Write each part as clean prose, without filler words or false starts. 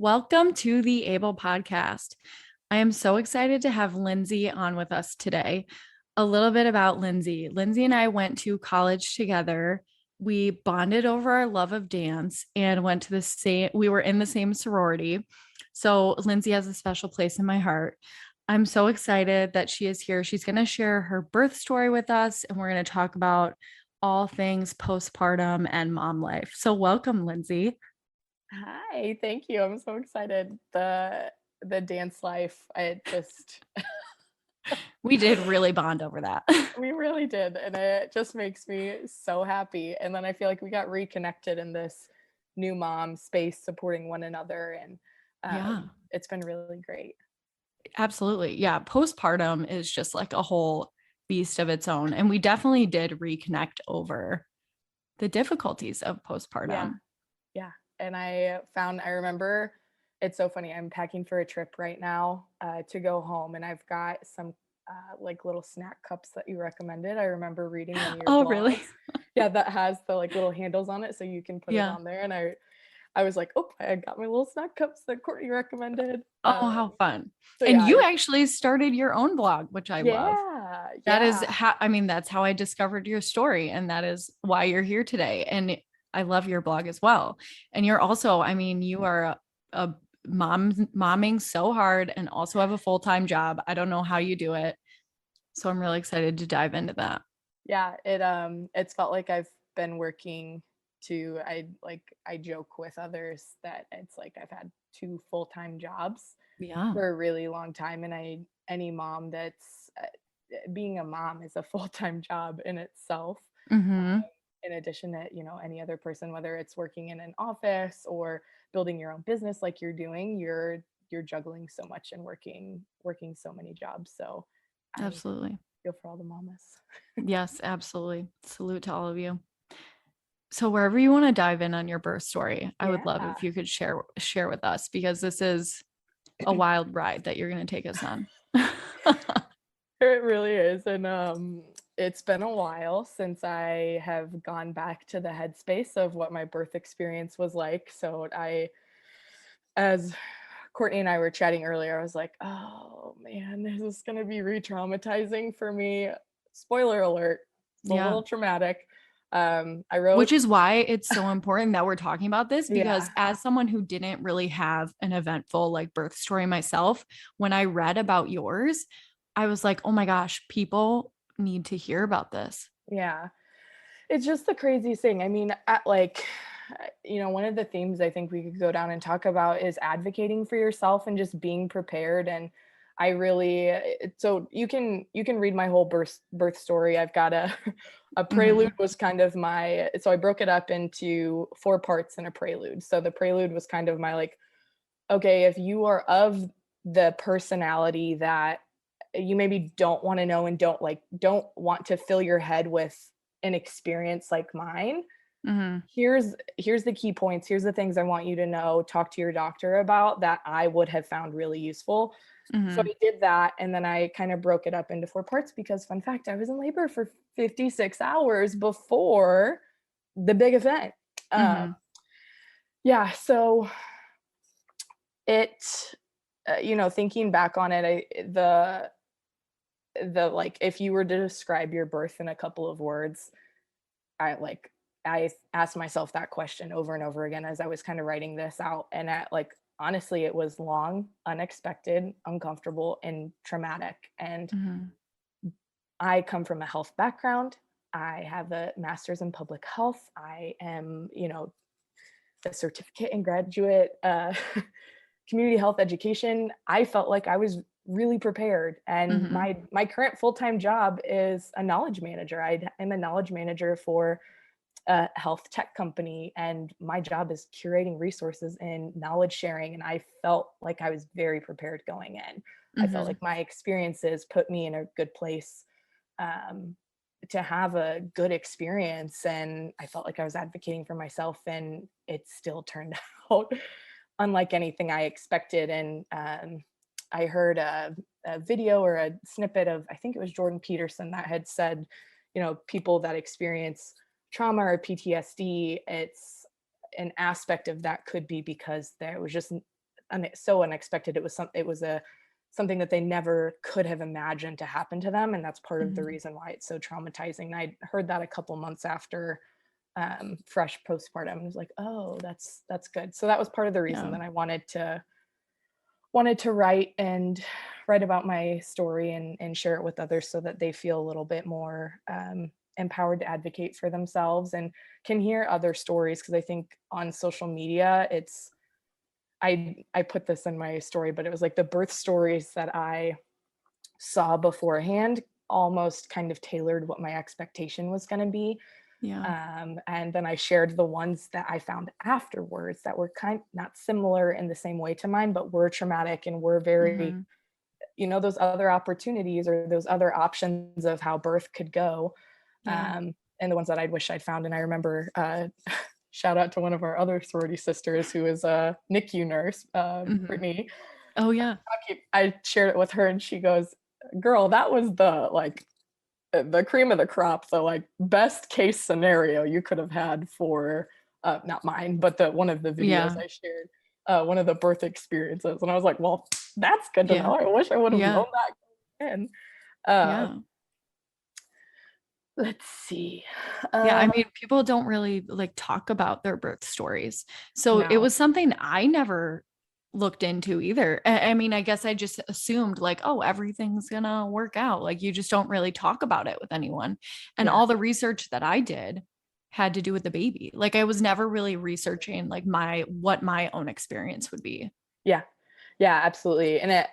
Welcome to the Able Podcast. I am so excited to have Lindsey on with us today. A little bit about Lindsey. Lindsey and I went to college together. We bonded over our love of dance and went to we were in the same sorority. So Lindsey has a special place in my heart. I'm so excited that she is here. She's going to share her birth story with us, and we're going to talk about all things postpartum and mom life. So welcome, Lindsey. Hi, thank you. I'm so excited. The dance life, We did really bond over that. we really did, and it just makes me so happy. And then I feel like we got reconnected in this new mom space, supporting one another, and Yeah, it's been really great. absolutely. Yeah, postpartum is just like a whole beast of its own. And we definitely did reconnect over the difficulties of Yeah, postpartum. yeah. And I remember, it's so funny. I'm packing for a trip right now to go home, and I've got some like little snack cups that you recommended. I remember reading one of your Oh, really? blogs. Yeah, that has the like little handles on it so you can put it Yeah. on there. And I was like, oh, I got my little snack cups that Courtney recommended. Oh, how fun. So And yeah, you actually started your own blog, which I love. yeah, That is yeah. how, I mean, that's how I discovered your story. And that is why you're here today. And I love your blog as well. And you're also, I mean, you are a momming so hard and also have a full-time job. I don't know how you do it. So I'm really excited to dive into that. Yeah, it's felt like I've been working to I joke with others that it's like I've had two full-time jobs Yeah. for a really long time, and any mom that's being a mom is a full-time job in itself. Mm-hmm. In addition to, any other person, whether it's working in an office or building your own business like you're doing, you're juggling so much and working so many jobs. So I Absolutely. feel for all the mamas. Yes, absolutely. Salute to all of you. So wherever you want to dive in on your birth story, I would love Yeah. if you could share with us, because this is a wild ride that you're going to take us on. It really is. And it's been a while since I have gone back to the headspace of what my birth experience was like. So as Courtney and I were chatting earlier, I was like, oh man, this is going to be re-traumatizing for me. Spoiler alert, it's a Yeah. little traumatic. I wrote, Which is why it's so important that we're talking about this, because yeah, as someone who didn't really have an eventful like birth story myself, when I read about yours, I was like, oh my gosh, people need to hear about this. yeah. It's just the craziest thing. I mean, one of the themes I think we could go down and talk about is advocating for yourself and just being prepared. And I really, so you can read my whole birth story. I've got a Mm-hmm. prelude was kind of so I broke it up into 4 parts and a prelude. So the prelude was kind of my like, okay, if you are of the personality that you maybe don't want to know and don't want to fill your head with an experience like mine, Mm-hmm. here's the key points, here's the things I want you to know, talk to your doctor about, that I would have found really useful. So Mm-hmm. I did that, and then I kind of broke it up into 4 parts because, fun fact, I was in labor for 56 hours before the big event. um Mm-hmm. yeah, so it thinking back on it, the like, if you were to describe your birth in a couple of words, I asked myself that question over and over again as I was kind of writing this out. And honestly, it was long, unexpected, uncomfortable, and traumatic. And Mm-hmm. I come from a health background. I have a master's in public health. I am, a certificate in graduate community health education. I felt like I was really prepared, and Mm-hmm. my current full-time job is a knowledge manager. I'm a knowledge manager for a health tech company, and my job is curating resources and knowledge sharing, and I felt like I was very prepared going in. I felt Mm-hmm. like my experiences put me in a good place, to have a good experience, and I felt like I was advocating for myself, and it still turned out unlike anything I expected. And I heard a video or a snippet of, I think it was Jordan Peterson, that had said, people that experience trauma or PTSD, it's an aspect of that could be because there was just so unexpected. It was a something that they never could have imagined to happen to them, and that's part of the Mhm. reason why it's so traumatizing. And I heard that a couple months after fresh postpartum. I was like, oh, that's good. So that was part of the reason Yeah. that I wanted to write about my story and share it with others, so that they feel a little bit more empowered to advocate for themselves and can hear other stories. Because I think on social media, I put this in my story, but it was like the birth stories that I saw beforehand almost kind of tailored what my expectation was going to be. Yeah. And then I shared the ones that I found afterwards that were kind not similar in the same way to mine, but were traumatic and were very, Mhm. those other opportunities or those other options of how birth could go. Yeah. And the ones that I wish I'd found. And I remember, shout out to one of our other sorority sisters who is a NICU nurse, Mhm. Brittany. Oh, yeah. I shared it with her, and she goes, "Girl, that was the cream of the crop, the like best case scenario you could have had for not mine, but the one of the videos Yeah. I shared, one of the birth experiences." And I was like, well, that's good to Yeah. know. I wish I would have Yeah. known that in. Uh, Yeah. let's see. Yeah, Uh, I mean, people don't really like talk about their birth stories. So it no, was something I never looked into either. I mean, I guess I just assumed like, oh, everything's gonna work out. Like you just don't really talk about it with anyone. And yeah, all the research that I did had to do with the baby. Like I was never really researching like what my own experience would be. yeah, yeah, absolutely. And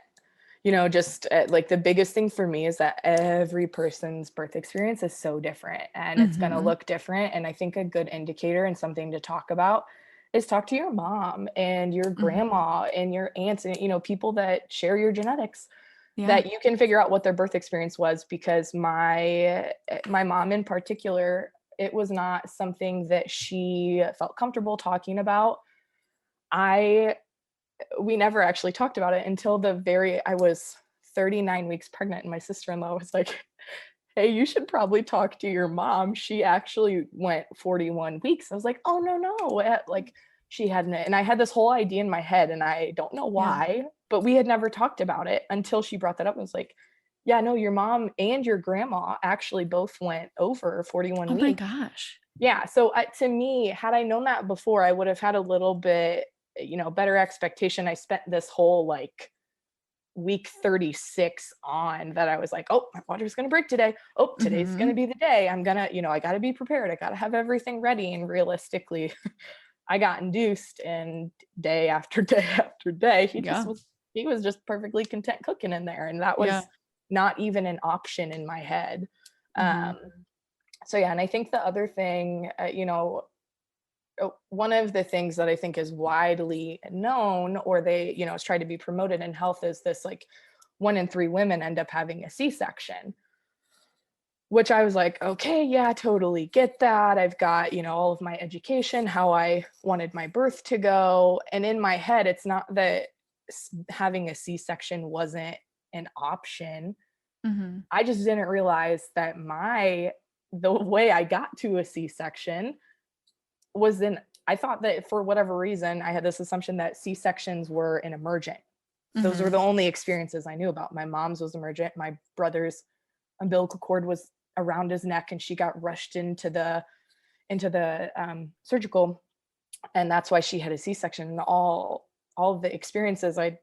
just like the biggest thing for me is that every person's birth experience is so different and it's going to Hmm. look different. And I think a good indicator and something to talk about is talk to your mom and your Hmm. grandma and your aunts and, people that share your genetics, Yeah. that you can figure out what their birth experience was. Because my mom in particular, it was not something that she felt comfortable talking about. I We never actually talked about it until I was 39 weeks pregnant, and my sister-in-law was like, "Hey, you should probably talk to your mom. She actually went 41 weeks." I was like, "Oh, no, no." Like she hadn't, and I had this whole idea in my head, and I don't know Yeah. why, but we had never talked about it until she brought that up. I was like, "Yeah, no, your mom and your grandma actually both went over 41 Oh my weeks." gosh. Yeah, so, to me, had I known that before, I would have had a little bit, better expectation. I spent this whole, like, week 36 on that. I was like, "Oh, my water's gonna break today. Oh, today's gonna Hmm. be the day. I'm gonna I gotta be prepared. I gotta have everything ready." And realistically, I got induced, and day after day after day, Yeah. he was just perfectly content cooking in there, and that Yeah. was not even an option in my head. Hmm. Um, so yeah, and I think the other thing, one of the things that I think is widely known, or is tried to be promoted in health, is this like 1 in 3 women end up having a C-section, which I was like, okay, yeah, totally get that. I've got, all of my education, how I wanted my birth to go. And in my head, it's not that having a C-section wasn't an option. Hmm. I just didn't realize that the way I got to a C-section was in I thought that for whatever reason, I had this assumption that C-sections were an emergent. Those were Hmm. the only experiences I knew about. My mom's was emergent. My brother's umbilical cord was around his neck, and she got rushed into the surgical, and that's why she had a C-section. And all of the experiences I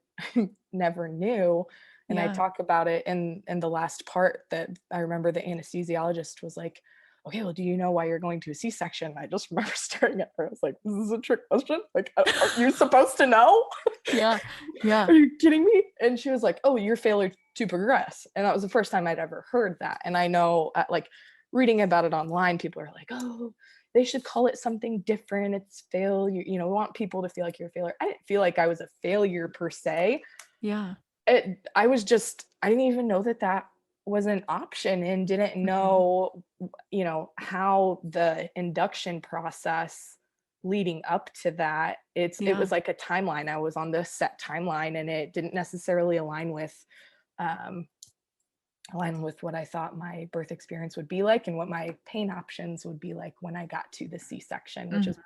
never knew. And I Yeah. talk about it in the last part, that I remember the anesthesiologist was like, "Okay, well, do you know why you're going to a C-section?" I just remember staring at her. I was like, "This is a trick question. Like, aren't you supposed to know? Yeah. Yeah. Are you kidding me?" And she was like, "Oh, your failure to progress." And that was the first time I'd ever heard that. And I know, like, reading about it online, people are like, "Oh, they should call it something different. It's failure." We want people to feel like you're a failure. I didn't feel like I was a failure per se. Yeah. I didn't even know that was an option and didn't Mhm. know, how the induction process leading up to that, it Yeah. was like a timeline. I was on this set timeline and it didn't necessarily um, align with what I thought my birth experience would be like and what my pain options would be like when I got to the C-section, which Mhm. is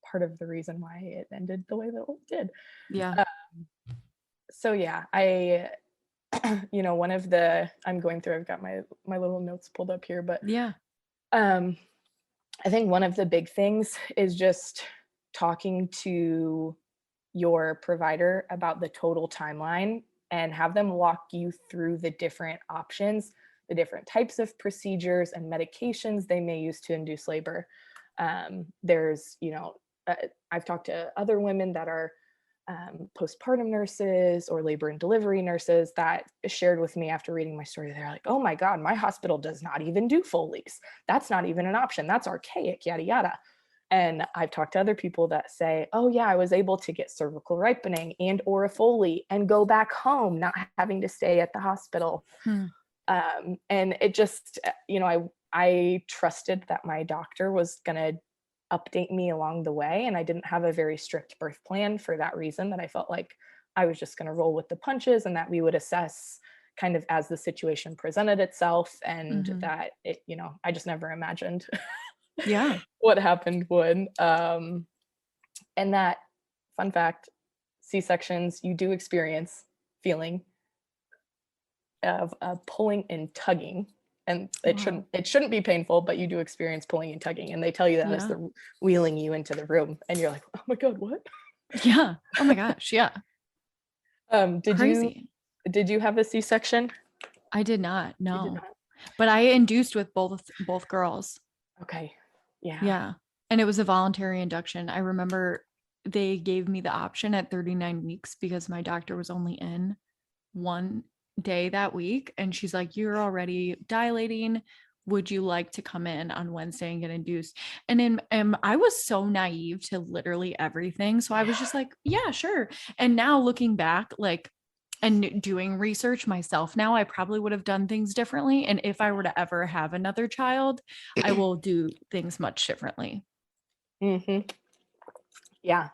part of the reason why it ended the way that it did. Yeah. Uh, so yeah, one of the I'm going through, I've got my little notes pulled up here, but Yeah. um I think one of the big things is just talking to your provider about the total timeline and have them walk you through the different options, the different types of procedures and medications they may use to induce labor. There's, I've talked to other women that are postpartum nurses or labor and delivery nurses that shared with me after reading my story. They're like, oh my God, my hospital does not even do Foley's. That's not even an option. That's archaic, yada, yada. And I've talked to other people that say, oh yeah, I was able to get cervical ripening and or a Foley and go back home, not having to stay at the hospital. Hmm. And it just, I trusted that my doctor was going to update me along the way. And I didn't have a very strict birth plan for that reason, that I felt like I was just going to roll with the punches and that we would assess kind of as the situation presented itself. And Mhm. that I just never imagined Yeah. what happened would. And that, fun fact, C-sections, you do experience feeling of pulling and tugging, and Wow. it shouldn't be painful, but you do experience pulling and tugging, and they tell you that as Yeah. they're wheeling you into the room, and you're like, oh my God, what? Yeah. Oh my gosh. Yeah. um did you Crazy. did you have a C-section? I did not. You did No. not. But I induced with both girls. Okay. Yeah. Yeah. And it was a voluntary induction. I remember they gave me the option at 39 weeks because my doctor was only in one day that week. And she's like, you're already dilating. Would you like to come in on Wednesday and get induced? And I was so naive to literally everything. So I was just like, yeah, sure. And now looking back, like, and doing research myself now, I probably would have done things differently. And if I were to ever have another child, I will do things much differently. Hmm. Yeah,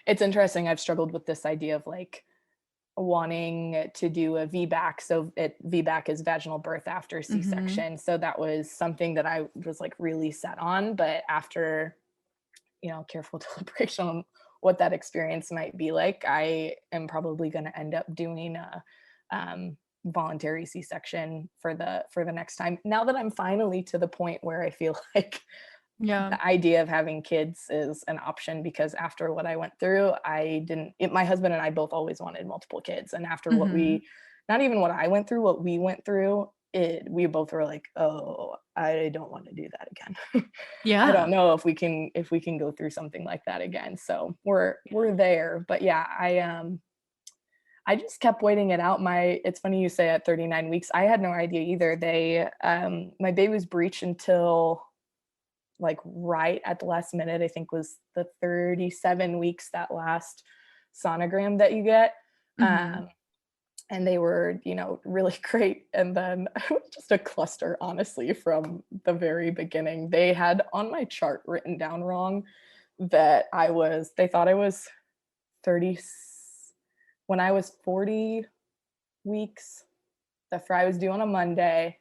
it's interesting. I've struggled with this idea of like wanting to do a VBAC. So VBAC is vaginal birth after Mm-hmm. C-section. So that was something that I was like really set on. But after, careful deliberation on what that experience might be like, I am probably going to end up doing a voluntary C-section for the next time. Now that I'm finally to the point where I feel like Yeah. the idea of having kids is an option, because after what I went through, my husband and I both always wanted multiple kids. And after Mm-hmm. not even what I went through, what we went through, we both were like, oh, I don't want to do that again. I don't Yeah. know if we can go through something like that again. So we're there. But yeah, I just kept waiting it out. It's funny you say at 39 weeks. I had no idea either. My baby was breech until like right at the last minute. I think was the 37 weeks, that last sonogram that you get. Mm-hmm. Um, and they were, really great. And then it was just a cluster, honestly, from the very beginning. They had on my chart written down wrong that they thought I was 30, when I was 40 weeks. The fry was due on a Monday.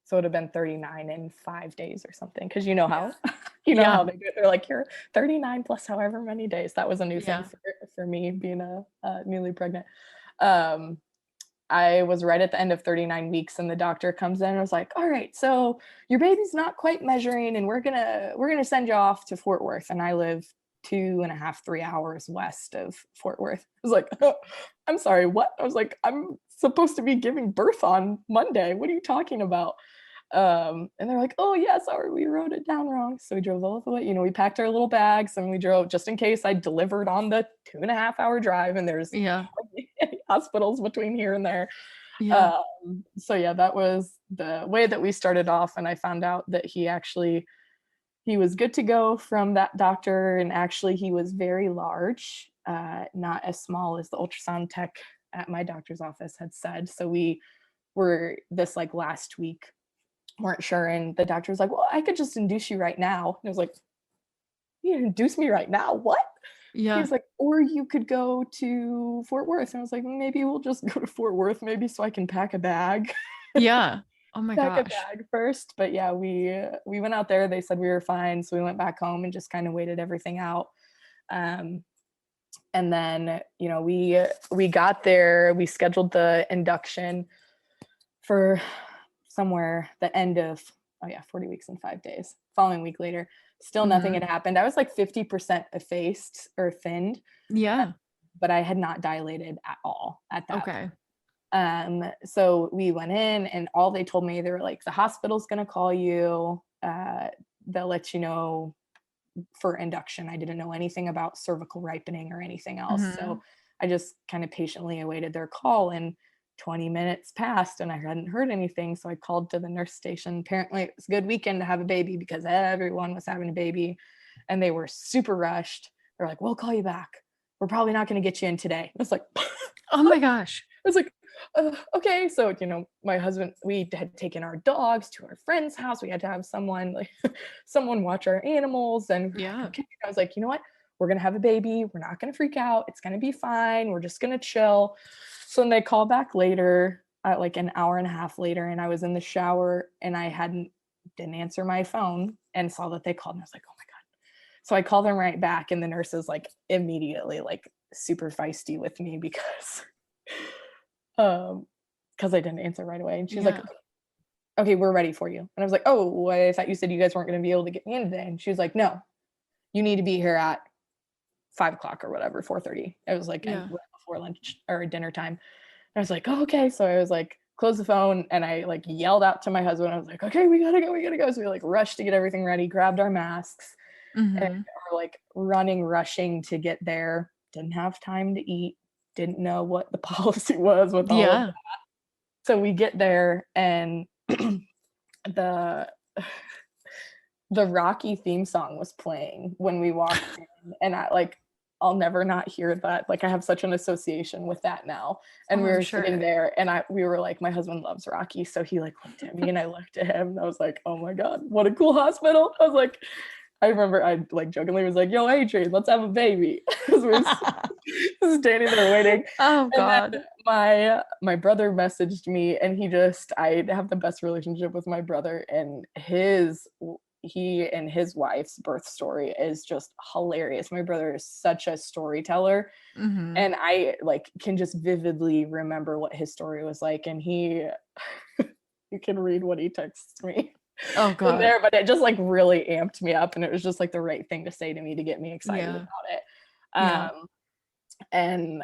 So it would have been 39 in 5 days or something. Cause you know Yeah. how, you know how Yeah. they do it. They're like, you're 39 plus however many days. That was a new thing Yeah. for me being a newly pregnant. Um, I was right at the end of 39 weeks and the doctor comes in and was like, all right, so your baby's not quite measuring and we're gonna send you off to Fort Worth. And I live 2.5, 3 hours west of Fort Worth. I was like, oh, I'm sorry, what? I was like, I'm supposed to be giving birth on Monday. What are you talking about? And they're like, oh yeah, sorry, we wrote it down wrong. So we drove all the way, we packed our little bags and we drove just in case I delivered on the 2.5 hour drive and there's Yeah. hardly any hospitals between here and there. Yeah. So yeah, that was the way that we started off. And I found out that he was good to go from that doctor. And actually he was very large, not as small as the ultrasound tech at my doctor's office had said. So we were this like last week, weren't sure. And the doctor was like, well, I could just induce you right now. And I was like, you induce me right now? What? He Yeah. was like, or you could go to Fort Worth. And I was like, maybe we'll just go to Fort Worth, maybe so I can pack a bag. Yeah. Oh my Pack a gosh. bag first. But yeah, we went out there. They said we were fine. So we went back home and just kind of waited everything out. Um, and then, we got there, we scheduled the induction for somewhere the end of, oh yeah, 40 weeks and 5 days. Following week later, still nothing Hmm. had happened. I was like 50% effaced or thinned, Yeah. but I had not dilated at all at that Okay. point. So we went in and all they told me, they were like, the hospital's gonna call you, they'll let you know for induction. I didn't know anything about cervical ripening or anything else. So Hmm. I just kind of patiently awaited their call, and 20 minutes passed and I hadn't heard anything. So I called to the nurse station. Apparently it was a good weekend to have a baby because everyone was having a baby and they were super rushed. They're like, we'll call you back. We're probably not going to get you in today. I was like, Oh what? my gosh. I was like, okay. So, my husband, we had taken our dogs to our friend's house. We had to have someone like someone watch our animals. And we're like, Yeah. okay. I was like, you know what? We're going to have a baby. We're not going to freak out. It's going to be fine. We're just going to chill. So then they called back later, like an hour and a half later, and I was in the shower and I didn't answer my phone and saw that they called and I was like, oh my God. So I called them right back and the nurse is like immediately like super feisty with me um because I didn't answer right away. And she's like, Yeah. okay, we're ready for you. And I was like, oh, I thought you said you guys weren't going to be able to get me in today. And she was like, no, you need to be here at 5 o'clock or whatever, 4:30. It was like and Yeah. right before lunch or dinner time. And I was like, oh, okay. So I was like, close the phone and I like yelled out to my husband. I was like, okay, we gotta go, we gotta go. So we like rushed to get everything ready, grabbed our masks, and Hmm. are like running, rushing to get there. Didn't have time to eat. Didn't know what the policy was with all of Yeah. that. So we get there and the the Rocky theme song was playing when we walked in, and I'll never not hear that. Like I have such an association with that now. And Oh, we I'm were sitting sure. there and we were like, my husband loves Rocky. So he like looked at me and I looked at him and I was like, oh my God, what a cool hospital. I was like, I remember I like jokingly was like, yo, Adrian, let's have a baby. Because we were standing there waiting. Oh And God. then my brother messaged me and I have the best relationship with my brother, and he and his wife's birth story is just hilarious. My brother is such a storyteller, Hmm. and I like can just vividly remember what his story was like. And he you can read what he texts me Oh in God. there, but it just like really amped me up and it was just like the right thing to say to me to get me excited Yeah. about it. Yeah. And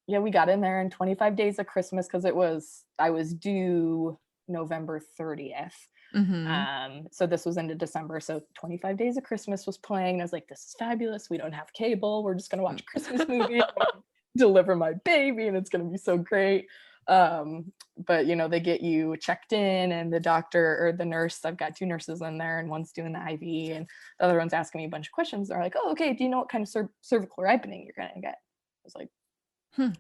yeah, we got in there in 25 days of Christmas because I was due November 30th. Hmm. So this was into December. So 25 Days of Christmas was playing. I was like, this is fabulous. We don't have cable. We're just gonna watch a Christmas movie. Deliver my baby, and it's gonna be so great. But they get you checked in, and the doctor or the nurse, I've got two nurses in there, and one's doing the IV, and the other one's asking me a bunch of questions. They're like, oh, okay, do you know what kind of cervical ripening you're gonna get? I was like, Hmm. in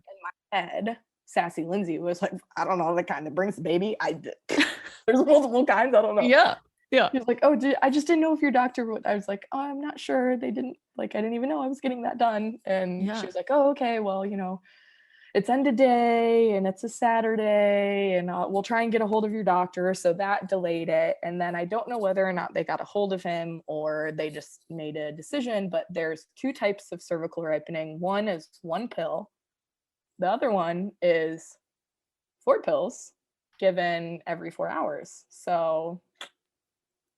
my head, sassy Lindsey was like, I don't know the kind that brings the baby. There's multiple kinds. I don't know. Yeah. Yeah. He was like, oh, I just didn't know if your doctor would. I was like, oh, I'm not sure. They didn't like, I didn't even know I was getting that done. And she Yeah. was like, oh, okay, well, it's end of day and it's a Saturday, and we'll try and get a hold of your doctor. So that delayed it. And then I don't know whether or not they got a hold of him or they just made a decision, but there's two types of cervical ripening. One is one pill. The other one is 4 pills given every 4 hours. So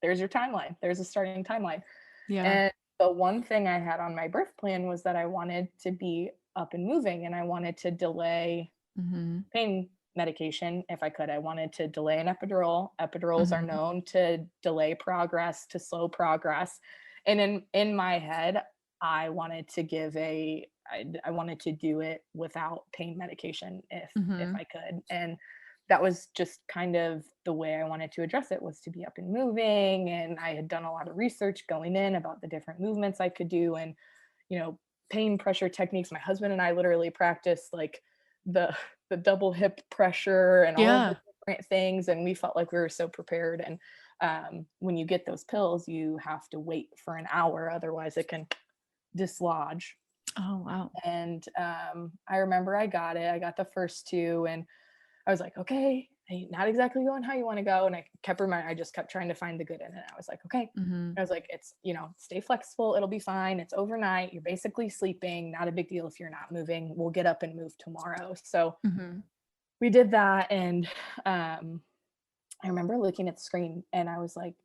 there's your timeline. There's a starting timeline. Yeah. And the one thing I had on my birth plan was that I wanted to be up and moving and I wanted to delay Hmm. pain medication if I could. I wanted to delay an epidural. Epidurals are Hmm. known to delay progress, to slow progress. And in my head, I wanted to I wanted to do it without pain medication if Hmm. I could. And that was just kind of the way I wanted to address it, was to be up and moving. And I had done a lot of research going in about the different movements I could do and, you know, pain pressure techniques. My husband and I literally practiced like the the double hip pressure and all of the Yeah. different things, and we felt like we were so prepared. And when you get those pills, you have to wait for an hour, otherwise it can dislodge. Oh, wow. And I remember I got it. I got the first two, and I was like, okay, not exactly going how you want to go. And I just kept trying to find the good in it. I was like, okay. Mhm. I was like, it's, stay flexible. It'll be fine. It's overnight. You're basically sleeping. Not a big deal if you're not moving. We'll get up and move tomorrow. So Mhm. we did that. And I remember looking at the screen and I was like,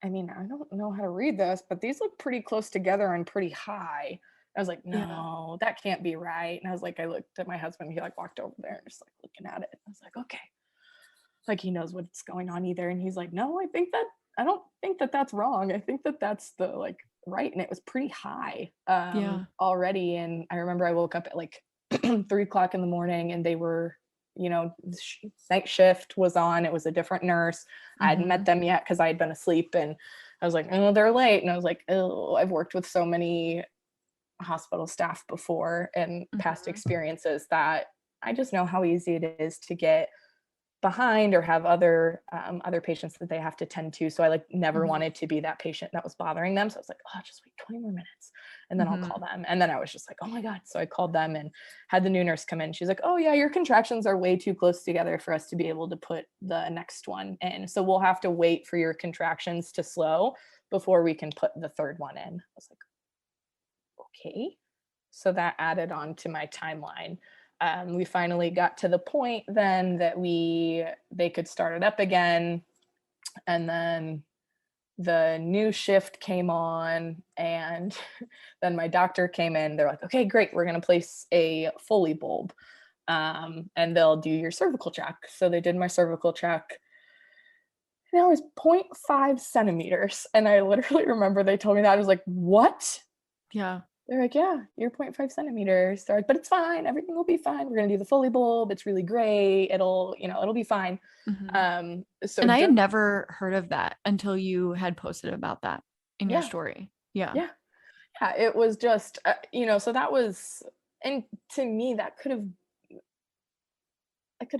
I mean, I don't know how to read this, but these look pretty close together and pretty high. I was like, Yeah. no, that can't be right. And I was like, I looked at my husband, he like walked over there and just like looking at it. I was like, okay. Like he knows what's going on either. And he's like, no, I don't think that that's wrong. I think that that's the like right. And it was pretty high Yeah. already. And I remember I woke up at like 3 o'clock in the morning and they were, night shift was on. It was a different nurse. I hadn't met Mhm. them yet because I had been asleep, and I was like, oh, they're late. And I was like, oh, I've worked with so many hospital staff before and past Mhm. experiences that I just know how easy it is to get behind or have other patients that they have to tend to. So I like never Mhm. wanted to be that patient that was bothering them. So I was like, oh, just wait 20 more minutes and then I'll call Mhm. them. And then I was just like, oh my God. So I called them and had the new nurse come in. She's like, oh yeah, your contractions are way too close together for us to be able to put the next one in. So we'll have to wait for your contractions to slow before we can put the third one in. I was like, okay. So that added on to my timeline. We finally got to the point then that they could start it up again, and then the new shift came on, and then my doctor came in. They're like, okay, great, we're going to place a Foley bulb, and they'll do your cervical check. So they did my cervical check, and it was 0.5 centimeters. And I literally remember they told me that. I was like, what? Yeah. They're like, yeah, you're 0.5 centimeters. They're like, but it's fine. Everything will be fine. We're going to do the Foley bulb. It's really great. It'll be fine. Mhm. So And I had during, never heard of that until you had posted about that in your yeah, story. Yeah. yeah, yeah, it was just, so that was, and to me, that could have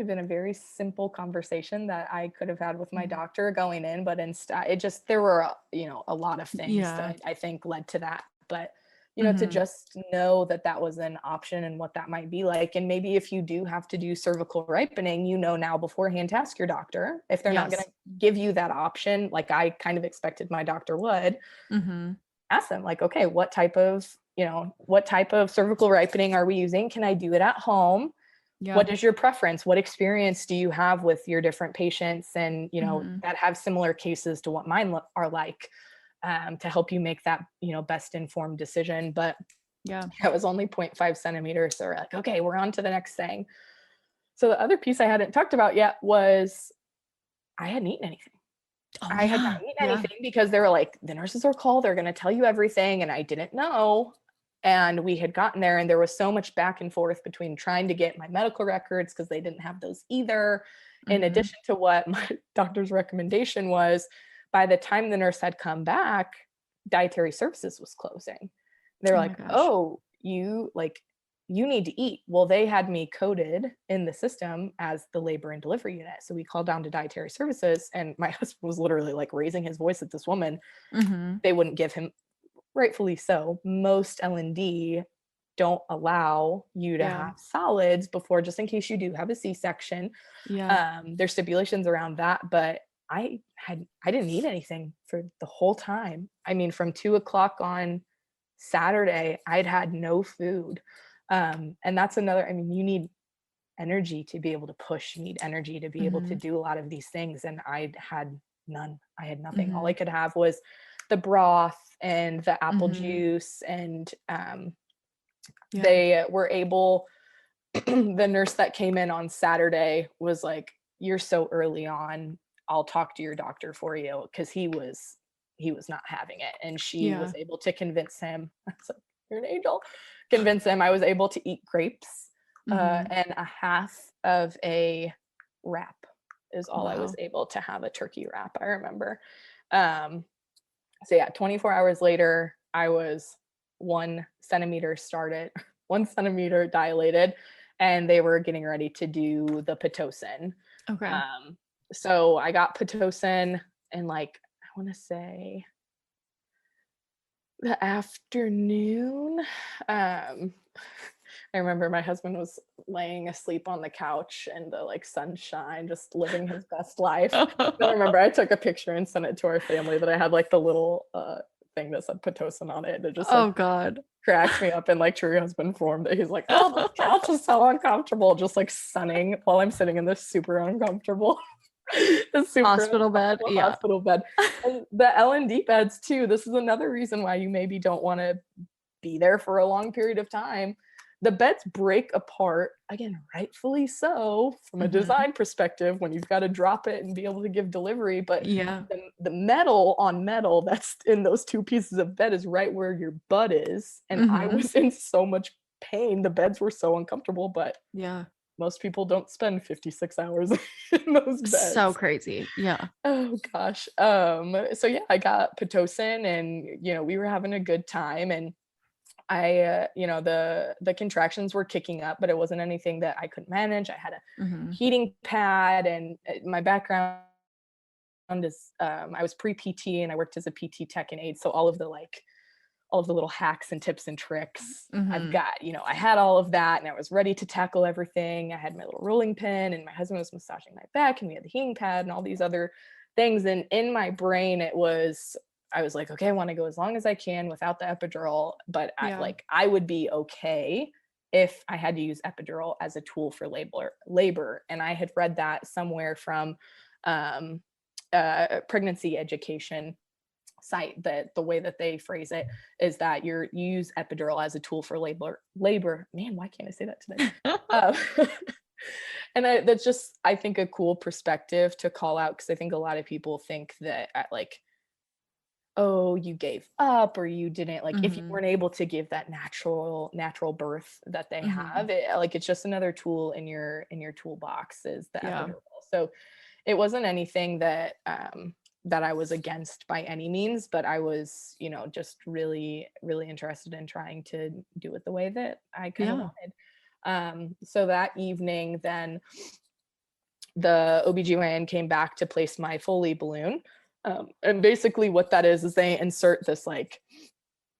been a very simple conversation that I could have had with my Mhm. doctor going in, but instead there were, a lot of things Yeah. that I think led to that. But, to Mhm. just know that that was an option and what that might be like. And maybe if you do have to do cervical ripening, now beforehand to ask your doctor if they're not going Yes. to give you that option, like I kind of expected my doctor would. Mhm. Ask them like, okay, what type of cervical ripening are we using? Can I do it at home? Yeah. What is your preference? What experience do you have with your different patients, and Mhm. that have similar cases to what mine are like, to help you make that best informed decision. But Yeah. that was only 0.5 centimeters, so we're like, okay, we're on to the next thing. So the other piece I hadn't talked about yet was I hadn't eaten anything. Oh, I had not yeah. eaten Yeah. anything because they were like, the nurses are called, they're going to tell you everything. And I didn't know. And we had gotten there, and there was so much back and forth between trying to get my medical records because they didn't have those either. In Mhm. addition to what my doctor's recommendation was, by the time the nurse had come back, dietary services was closing. They're Oh my like, gosh. oh, you need to eat. Well, they had me coded in the system as the labor and delivery unit. So we called down to dietary services, and my husband was literally like raising his voice at this woman. Mhm. They wouldn't give him, rightfully so. Most L&D don't allow you to Yeah. have solids before, just in case you do have a C-section. Yeah. There's stipulations around that, but I didn't eat anything for the whole time. I mean, from 2 o'clock on Saturday, I'd had no food. And that's another, I mean, you need energy to be able to push, you need energy to be able to Mhm. do a lot of these things. And I had none. I had nothing. All I Mhm. could have was the broth and the apple Mhm. juice. And Yeah. they were able, the nurse that came in on Saturday was like, you're so early on. I'll talk to your doctor for you, because he was not having it. And she was Yeah. able to convince him. I was like, you're an angel. Convince him I was able to eat grapes, Mhm. and a half of a wrap is all I was Wow. able to have, a turkey wrap, I remember. Um, so yeah, 24 hours later, I was 1 centimeter started, 1 centimeter dilated, and they were getting ready to do the Pitocin. Okay. So I got Pitocin in like, I want to say the afternoon. I remember my husband was laying asleep on the couch in the like sunshine, just living his best life. And I remember I took a picture and sent it to our family that I had like the little thing that said Pitocin on it. It just like Oh God. cracks me up in like true husband form that he's like, oh, this couch is so uncomfortable, just like sunning while I'm sitting in this super uncomfortable Hospital bed. Yeah. hospital bed. And the L&D beds too. This is another reason why you maybe don't want to be there for a long period of time. The beds break apart, again, rightfully so, from a design perspective, when you've got to drop it and be able to give delivery. But Yeah. the metal on metal that's in those two pieces of bed is right where your butt is. And I was in so much pain. The beds were so uncomfortable, but Yeah. most people don't spend 56 hours in those beds. So crazy. Yeah. Oh gosh. So yeah, I got Pitocin, and we were having a good time, and I the contractions were kicking up, but it wasn't anything that I couldn't manage. I had a heating pad, and my background is I was pre-PT and I worked as a PT tech and aide, so all of the little hacks and tips and tricks I've got. I had all of that, and I was ready to tackle everything. I had my little rolling pin, and my husband was massaging my back, and we had the heating pad and all these other things. And in my brain, I was like, okay, I want to go as long as I can without the epidural, but I would be okay if I had to use epidural as a tool for labor. And I had read that somewhere from pregnancy education site, that the way that they phrase it is that you use epidural as a tool for labor. Man, why can't I say that today? And that's just, I think, a cool perspective to call out, because I think a lot of people think that oh, you gave up, or you didn't, like, if you weren't able to give that natural birth that they have, it's just another tool in your toolbox, is the epidural. So it wasn't anything that that I was against by any means, but I was, just really, really interested in trying to do it the way that I kind of wanted. So that evening, then the OBGYN came back to place my Foley balloon. And basically what that is they insert this like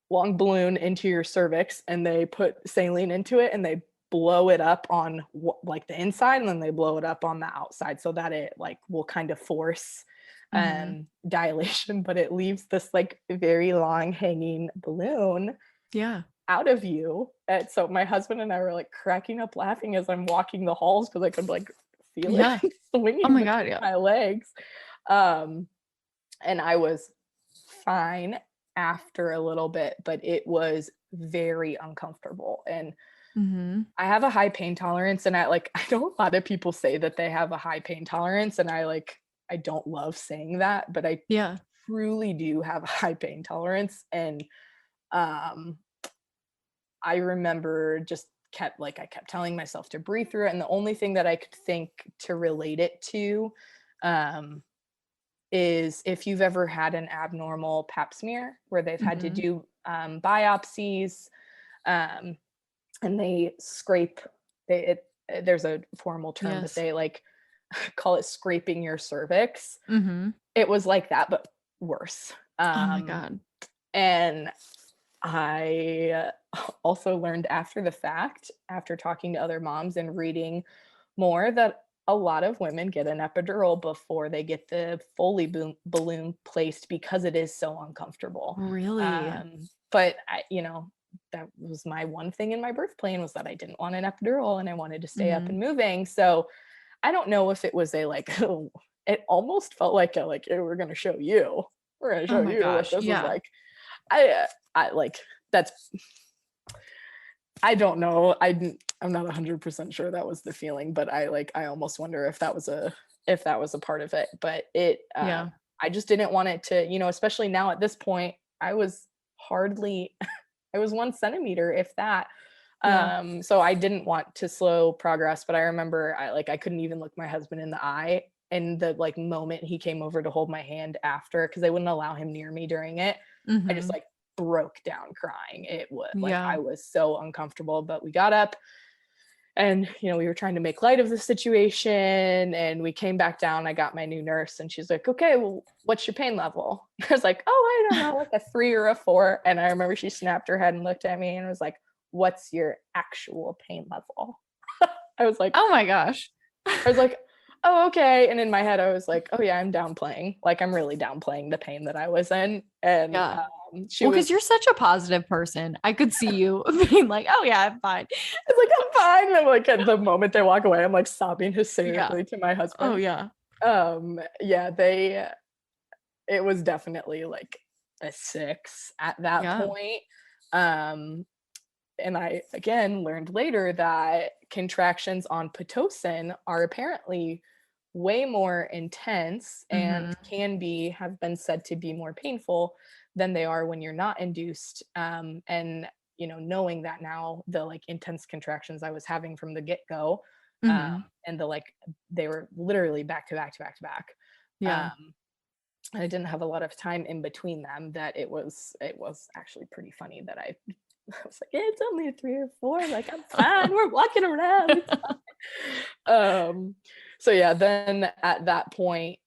long balloon into your cervix, and they put saline into it, and they blow it up on like the inside, and then they blow it up on the outside, so that it like will kind of force dilation, but it leaves this like very long hanging balloon out of you. And so my husband and I were like cracking up laughing as I'm walking the halls, because I could like feel it swinging between my legs. And I was fine after a little bit, but it was very uncomfortable. And I have a high pain tolerance, and I know a lot of people say that they have a high pain tolerance, and I don't love saying that, but I truly do have a high pain tolerance. And I remember just I kept telling myself to breathe through it. And the only thing that I could think to relate it to is if you've ever had an abnormal pap smear where they've had to do biopsies, and they scrape, there's a formal term that they call it scraping your cervix. It was like that, but worse. Oh my God. And I also learned after the fact, after talking to other moms and reading more, that a lot of women get an epidural before they get the Foley balloon placed, because it is so uncomfortable. Really? But that was my one thing in my birth plan, was that I didn't want an epidural, and I wanted to stay up and moving. So I don't know if it was it almost felt like hey, we're going to show you. We're going to show you what this is like. I that's, I don't know. I'm not 100% sure that was the feeling, but I almost wonder if that was a part of it. But I just didn't want it to, especially now at this point, I was 1 centimeter, if that. So I didn't want to slow progress, but I remember I couldn't even look my husband in the eye. And the moment he came over to hold my hand after, because I wouldn't allow him near me during it, I just broke down crying. It was I was so uncomfortable, but we got up, And, we were trying to make light of the situation, and we came back down. I got my new nurse, and she's like, okay, well, what's your pain level? I was like, oh, I don't know, like a 3 or a 4. And I remember she snapped her head and looked at me and was like, what's your actual pain level? I was like, Oh my gosh. I was like, oh, okay. And in my head, I was like, oh yeah, I'm downplaying. Like, I'm really downplaying the pain that I was in. And Yeah. she Well, was because you're such a positive person. I could see you being like, oh yeah, I'm fine. it's like, I'm fine. And I'm like, at the moment they walk away, I'm like sobbing Yeah. hysterically to my Oh husband. yeah. Yeah, it was definitely like a 6 at that Yeah. point. Um, and I again learned later that contractions on Pitocin are apparently way more intense and Mm-hmm. have been said to be more painful than they are when you're not induced. And knowing that now, the like intense contractions I was having from the get-go, um, Mm-hmm. and they were literally back to back to back to back. Yeah. Um, I didn't have a lot of time in between them, that it was actually pretty funny that I was like, "Yeah, it's only a 3 or 4, like, I'm fine, we're walking around, it's fine." So yeah, then at that point,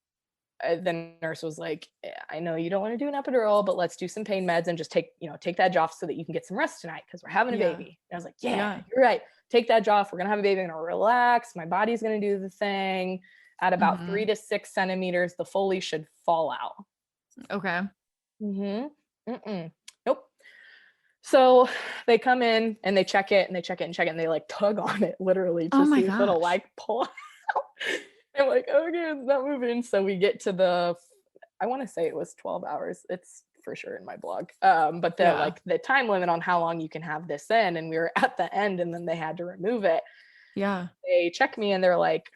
the nurse was like, I know you don't want to do an epidural, but let's do some pain meds and just take that off so that you can get some rest tonight because we're having a Yeah. baby." And I was like, yeah, Yeah. you're right. Take that off. We're going to have a baby. I'm going to relax. My body's going to do the thing. At about Mm-hmm. 3 to 6 centimeters, the Foley should fall out. Okay. Mm-hmm. Mm-mm. Nope. So they come in and they check it and they check it and check it and they like tug on it literally Oh to my see if it'll gosh. like pull out. I'm like, okay, it's not moving. So we get to I want to say it was 12 hours. It's for sure in my blog. But Yeah. the time limit on how long you can have this in, and we were at the end and then they had to remove it. Yeah. They check me and they're like,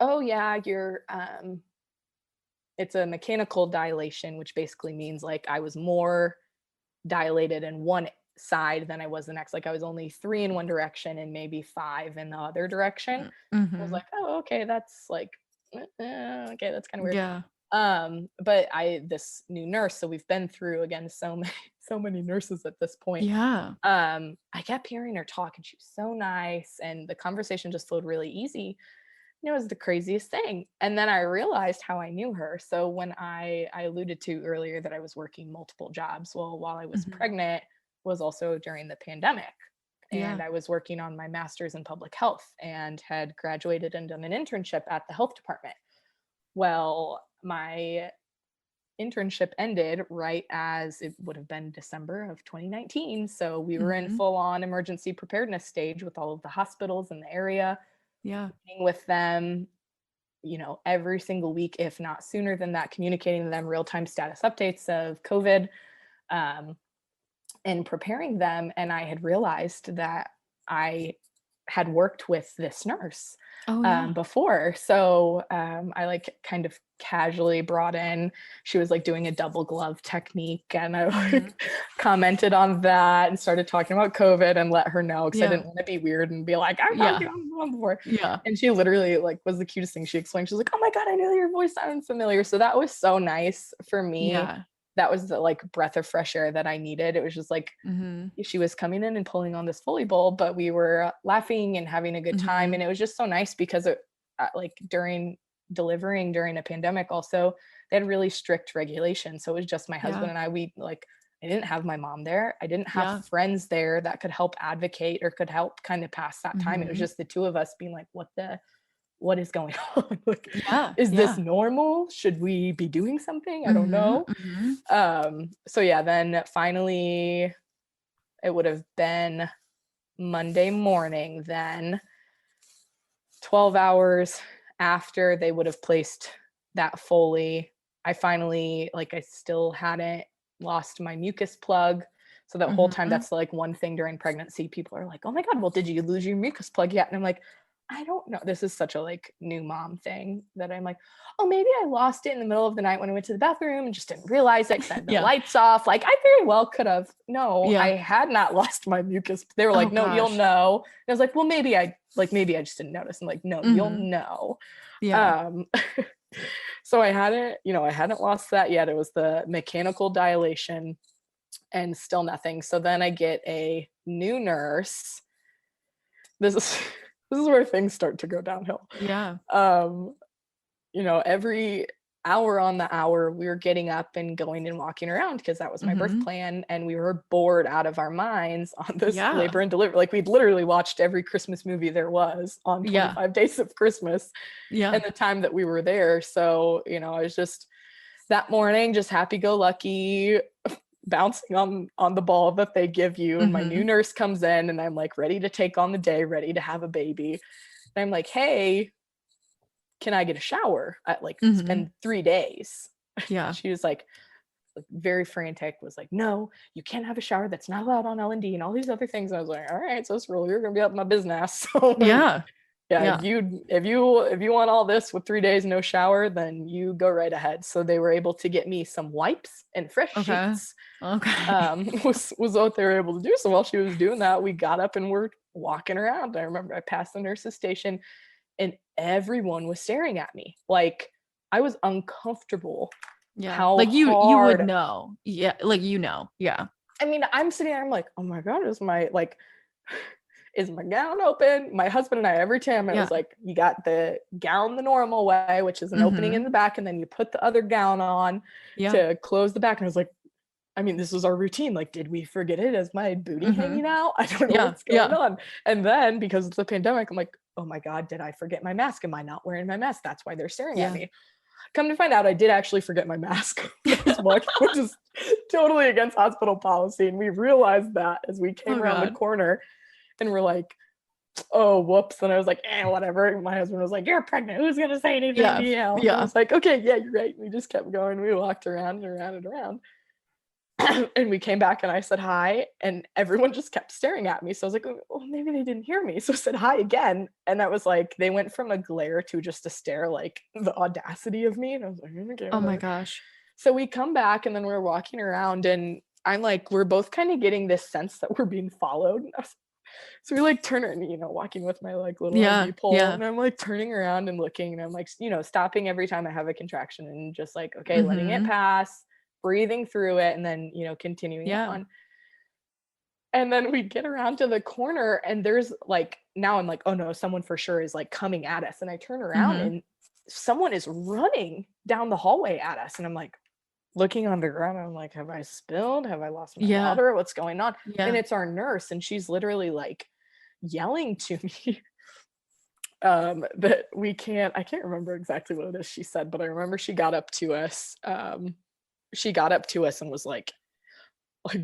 oh yeah, it's a mechanical dilation, which basically means like I was more dilated in one side than I was the next. Like I was only 3 in one direction and maybe 5 in the other direction. I was Mm-hmm. like, oh, okay, that's like, okay, that's kind of weird. Yeah. But this new nurse, so we've been through again so many so many nurses at this point. Yeah. I kept hearing her talk and she was so nice and the conversation just flowed really easy. And it was the craziest thing. And then I realized how I knew her. So when I alluded to earlier that I was working multiple jobs, well, while I was Mm-hmm. pregnant was also during the pandemic. Yeah. And I was working on my master's in public health and had graduated and done an internship at the health department. Well, my internship ended right as it would have been December of 2019. So we were in Mm-hmm. full on emergency preparedness stage with all of the hospitals in the area, Yeah. meeting with them, every single week, if not sooner than that, communicating to them real time status updates of COVID, um, and preparing them. And I had realized that I had worked with this nurse Oh yeah. before. So I like kind of casually brought in, she was like doing a double glove technique. And I Mm-hmm. like commented on that and started talking about COVID and let her know because I Yeah. didn't want to be weird and be like, I've talked to Yeah. you on the phone before. Yeah. And she literally like was the cutest thing. She explained, she's like, oh my God, I knew your voice sounded familiar. So that was so nice for me. Yeah. That was the like breath of fresh air that I needed. It was just like, Mm-hmm. she was coming in and pulling on this Foley bowl, but we were laughing and having a good time. Mm-hmm. And it was just so nice because like during delivering during a pandemic, also, they had really strict regulations. So it was just my husband Yeah. and I didn't have my mom there. I didn't have Yeah. friends there that could help advocate or could help kind of pass that time. It was Mm-hmm. just the two of us being like, what is going on? Like, Yeah. is this Yeah. normal? Should we be doing something? I don't Mm-hmm. know. Mm-hmm. So yeah, then finally it would have been Monday morning, then 12 hours after they would have placed that Foley. I finally, like, I still hadn't lost my mucus plug. So that whole time, Mm-hmm. that's like one thing during pregnancy. People are like, oh my God, well, did you lose your mucus plug yet? And I'm like, I don't know. This is such a like new mom thing that I'm like, oh, maybe I lost it in the middle of the night when I went to the bathroom and just didn't realize it because I had the Yeah. lights off. Like I very well could have. No, I Yeah. had not lost my mucus. They were Oh like, no, you'll gosh. know. And I was like, well, maybe I just didn't notice. I'm like, no, you'll Mm-hmm. know. Yeah. Um, so I hadn't lost that yet. It was the mechanical dilation and still nothing. So then I get a new nurse this is this is where things start to go downhill. Yeah. Um, every hour on the hour, we were getting up and going and walking around because that was my birth Mhm. plan, and we were bored out of our minds on this Yeah. labor and delivery. Like, we'd literally watched every Christmas movie there was on Yeah. 25 Days of Christmas Yeah. and the time that we were there. So, I was just that morning, just happy-go-lucky, bouncing on the ball that they give you. And my new Mhm. nurse comes in, and I'm like ready to take on the day, ready to have a baby. And I'm like, hey, can I get a shower? It's Mhm. been 3 days. Yeah. She was like very frantic, was like, no, you can't have a shower. That's not allowed on L&D and all these other things. And I was like, all right, so it's rule, you're gonna be up my business. So Yeah. yeah, Yeah. if you want all this with 3 days no shower, then you go right ahead. So they were able to get me some wipes and fresh Okay. sheets. Okay. Was what they were able to do. So while she was doing that, we got up and were walking around. I remember I passed the nurse's station, and everyone was staring at me. Like, I was uncomfortable Yeah. how Like you would hard. know. Yeah. Like Yeah. I mean, I'm sitting there, I'm like, oh my God, is my gown open? My husband and I, every time it was Yeah. like, you got the gown the normal way, which is an opening in Mhm. the back, and then you put the other gown on Yeah. to close the back. And I was like, I mean, this was our routine. Like, did we forget it? Is my booty hanging Mhm. out? I don't know Yeah. what's going Yeah. on. And then because of the pandemic, I'm like, oh my God, did I forget my mask? Am I not wearing my mask? That's why they're staring at Yeah. me. Come to find out, I did actually forget my mask when I was walking, which is totally against hospital policy. And we realized that as we came Oh around the God. corner, and we're like, oh, whoops. And I was like, whatever. My husband was like, you're pregnant. Who's going to say anything to Yeah. you? And I Yeah. was like, okay, yeah, you're right. We just kept going. We walked around and around and around. And we came back and I said hi, and everyone just kept staring at me. So I was like, oh, maybe they didn't hear me. So I said hi again. And that was like, they went from a glare to just a stare, like the audacity of me. And I was like, okay, Oh my whatever. gosh. So we come back, and then we're walking around, and I'm like, we're both kind of getting this sense that we're being followed. So we like turn and, walking with my like little Yeah. IV pole, Yeah. and I'm like turning around and looking, and I'm like, stopping every time I have a contraction, and just like, okay, letting it Mhm. pass, breathing through it, and then, continuing Yeah. on. And then we get around to the corner, and there's like, now I'm like, oh no, someone for sure is like coming at us. And I turn around, Mhm. and someone is running down the hallway at us. And I'm like, looking underground, I'm like, have I spilled? Have I lost my Yeah. water? What's going on? And Yeah. it's our nurse, and she's literally like yelling to me, that I can't remember exactly what it is she said, but I remember she got up to us. She got up to us and was like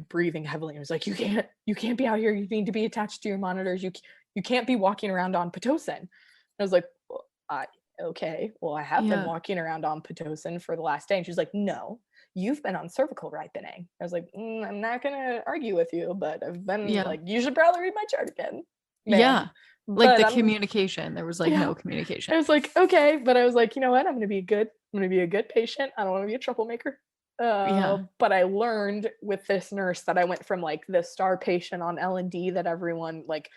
breathing heavily, and was like, you can't be out here. You need to be attached to your monitors. You can't be walking around on Pitocin. I was like, well, okay, well, I have been Yeah. walking around on Pitocin for the last day. And she's like, no, you've been on cervical ripening. I was like, I'm not gonna argue with you, but I've been Yeah. like, you should probably read my chart again, ma'am. Yeah. Like But the I'm communication. There was like Yeah. no communication. I was like, okay, but I was like, you know what? I'm gonna be a good patient. I don't want to be a troublemaker. Yeah. But I learned with this nurse that I went from like the star patient on L&D that everyone like,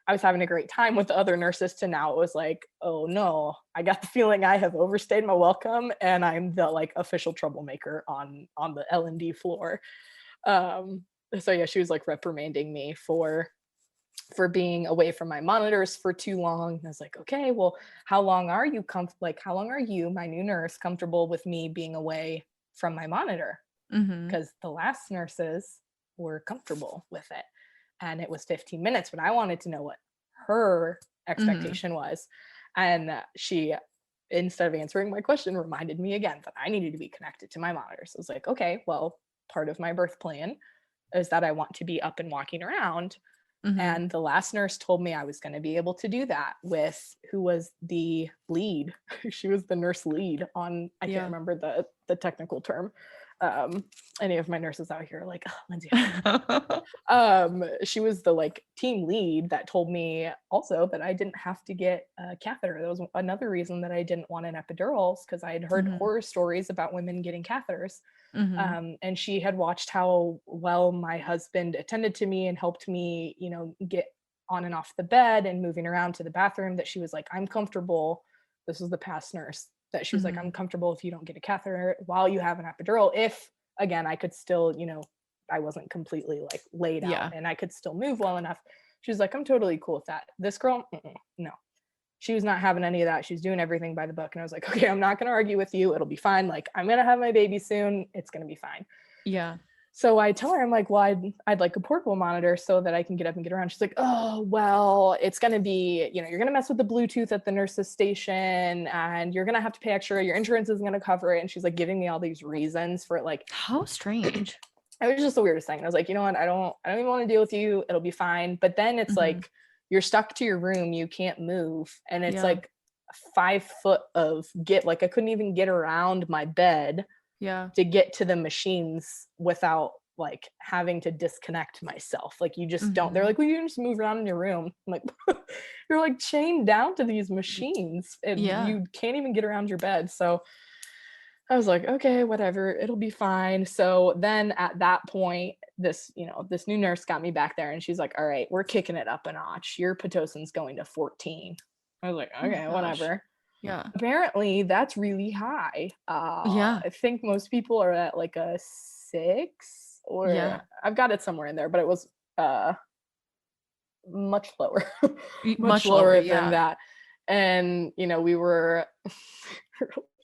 I was having a great time with the other nurses, to now it was like, oh no, I got the feeling I have overstayed my welcome, and I'm the like official troublemaker on the L&D floor. Um, so yeah, she was like reprimanding me for being away from my monitors for too long. And I was like, okay, well, how long are you, my new nurse, comfortable with me being away from my monitor? Mhm. Because the last nurses were comfortable with it. And it was 15 minutes, but I wanted to know what her Mhm. expectation was. And she, instead of answering my question, reminded me again that I needed to be connected to my monitors. I was like, okay, well, part of my birth plan is that I want to be up and walking around. Mhm. And the last nurse told me I was going to be able to do that with who was the lead. She was the nurse lead on, I can't Yeah. remember the technical term. Um, any of my nurses out here are like, oh, Lindsay, I don't know. She was the like team lead that told me also that I didn't have to get a catheter. That was another reason that I didn't want an epidural, because I had heard Mhm. horror stories about women getting catheters. Mhm. And she had watched how well my husband attended to me and helped me, get on and off the bed and moving around to the bathroom, that she was like, I'm comfortable. This was the past nurse, that she was like, I'm Mhm. comfortable if you don't get a catheter while you have an epidural. If, again, I could still, I wasn't completely like laid out Yeah. and I could still move well enough. She's like, I'm totally cool with that. This girl, no. She was not having any of that. She was doing everything by the book. And I was like, okay, I'm not going to argue with you. It'll be fine. Like, I'm going to have my baby soon. It's going to be fine. Yeah. So I tell her, I'm like, well, I'd like a portable monitor so that I can get up and get around. She's like, oh, well, it's going to be, you're going to mess with the Bluetooth at the nurse's station and you're going to have to pay extra. Your insurance isn't going to cover it. And she's like giving me all these reasons for it. Like, How strange. it was just the weirdest thing. And I was like, you know what? I don't even want to deal with you. It'll be fine. But then it's like, you're stuck to your room. You can't move. And it's like 5 foot of I couldn't even get around my bed to get to the machines without like having to disconnect myself. Like you just don't, they're like, well, you can just move around in your room. I'm like, you're like chained down to these machines and you can't even get around your bed. So I was like, okay, whatever, it'll be fine. So then at that point, this new nurse got me back there and she's like, all right, we're kicking it up a notch. Your Pitocin's going to 14. I was like, okay, whatever. Yeah. Apparently that's really high. I think most people are at like a 6 or I've got it somewhere in there, but it was much lower, much lower than that. And, we were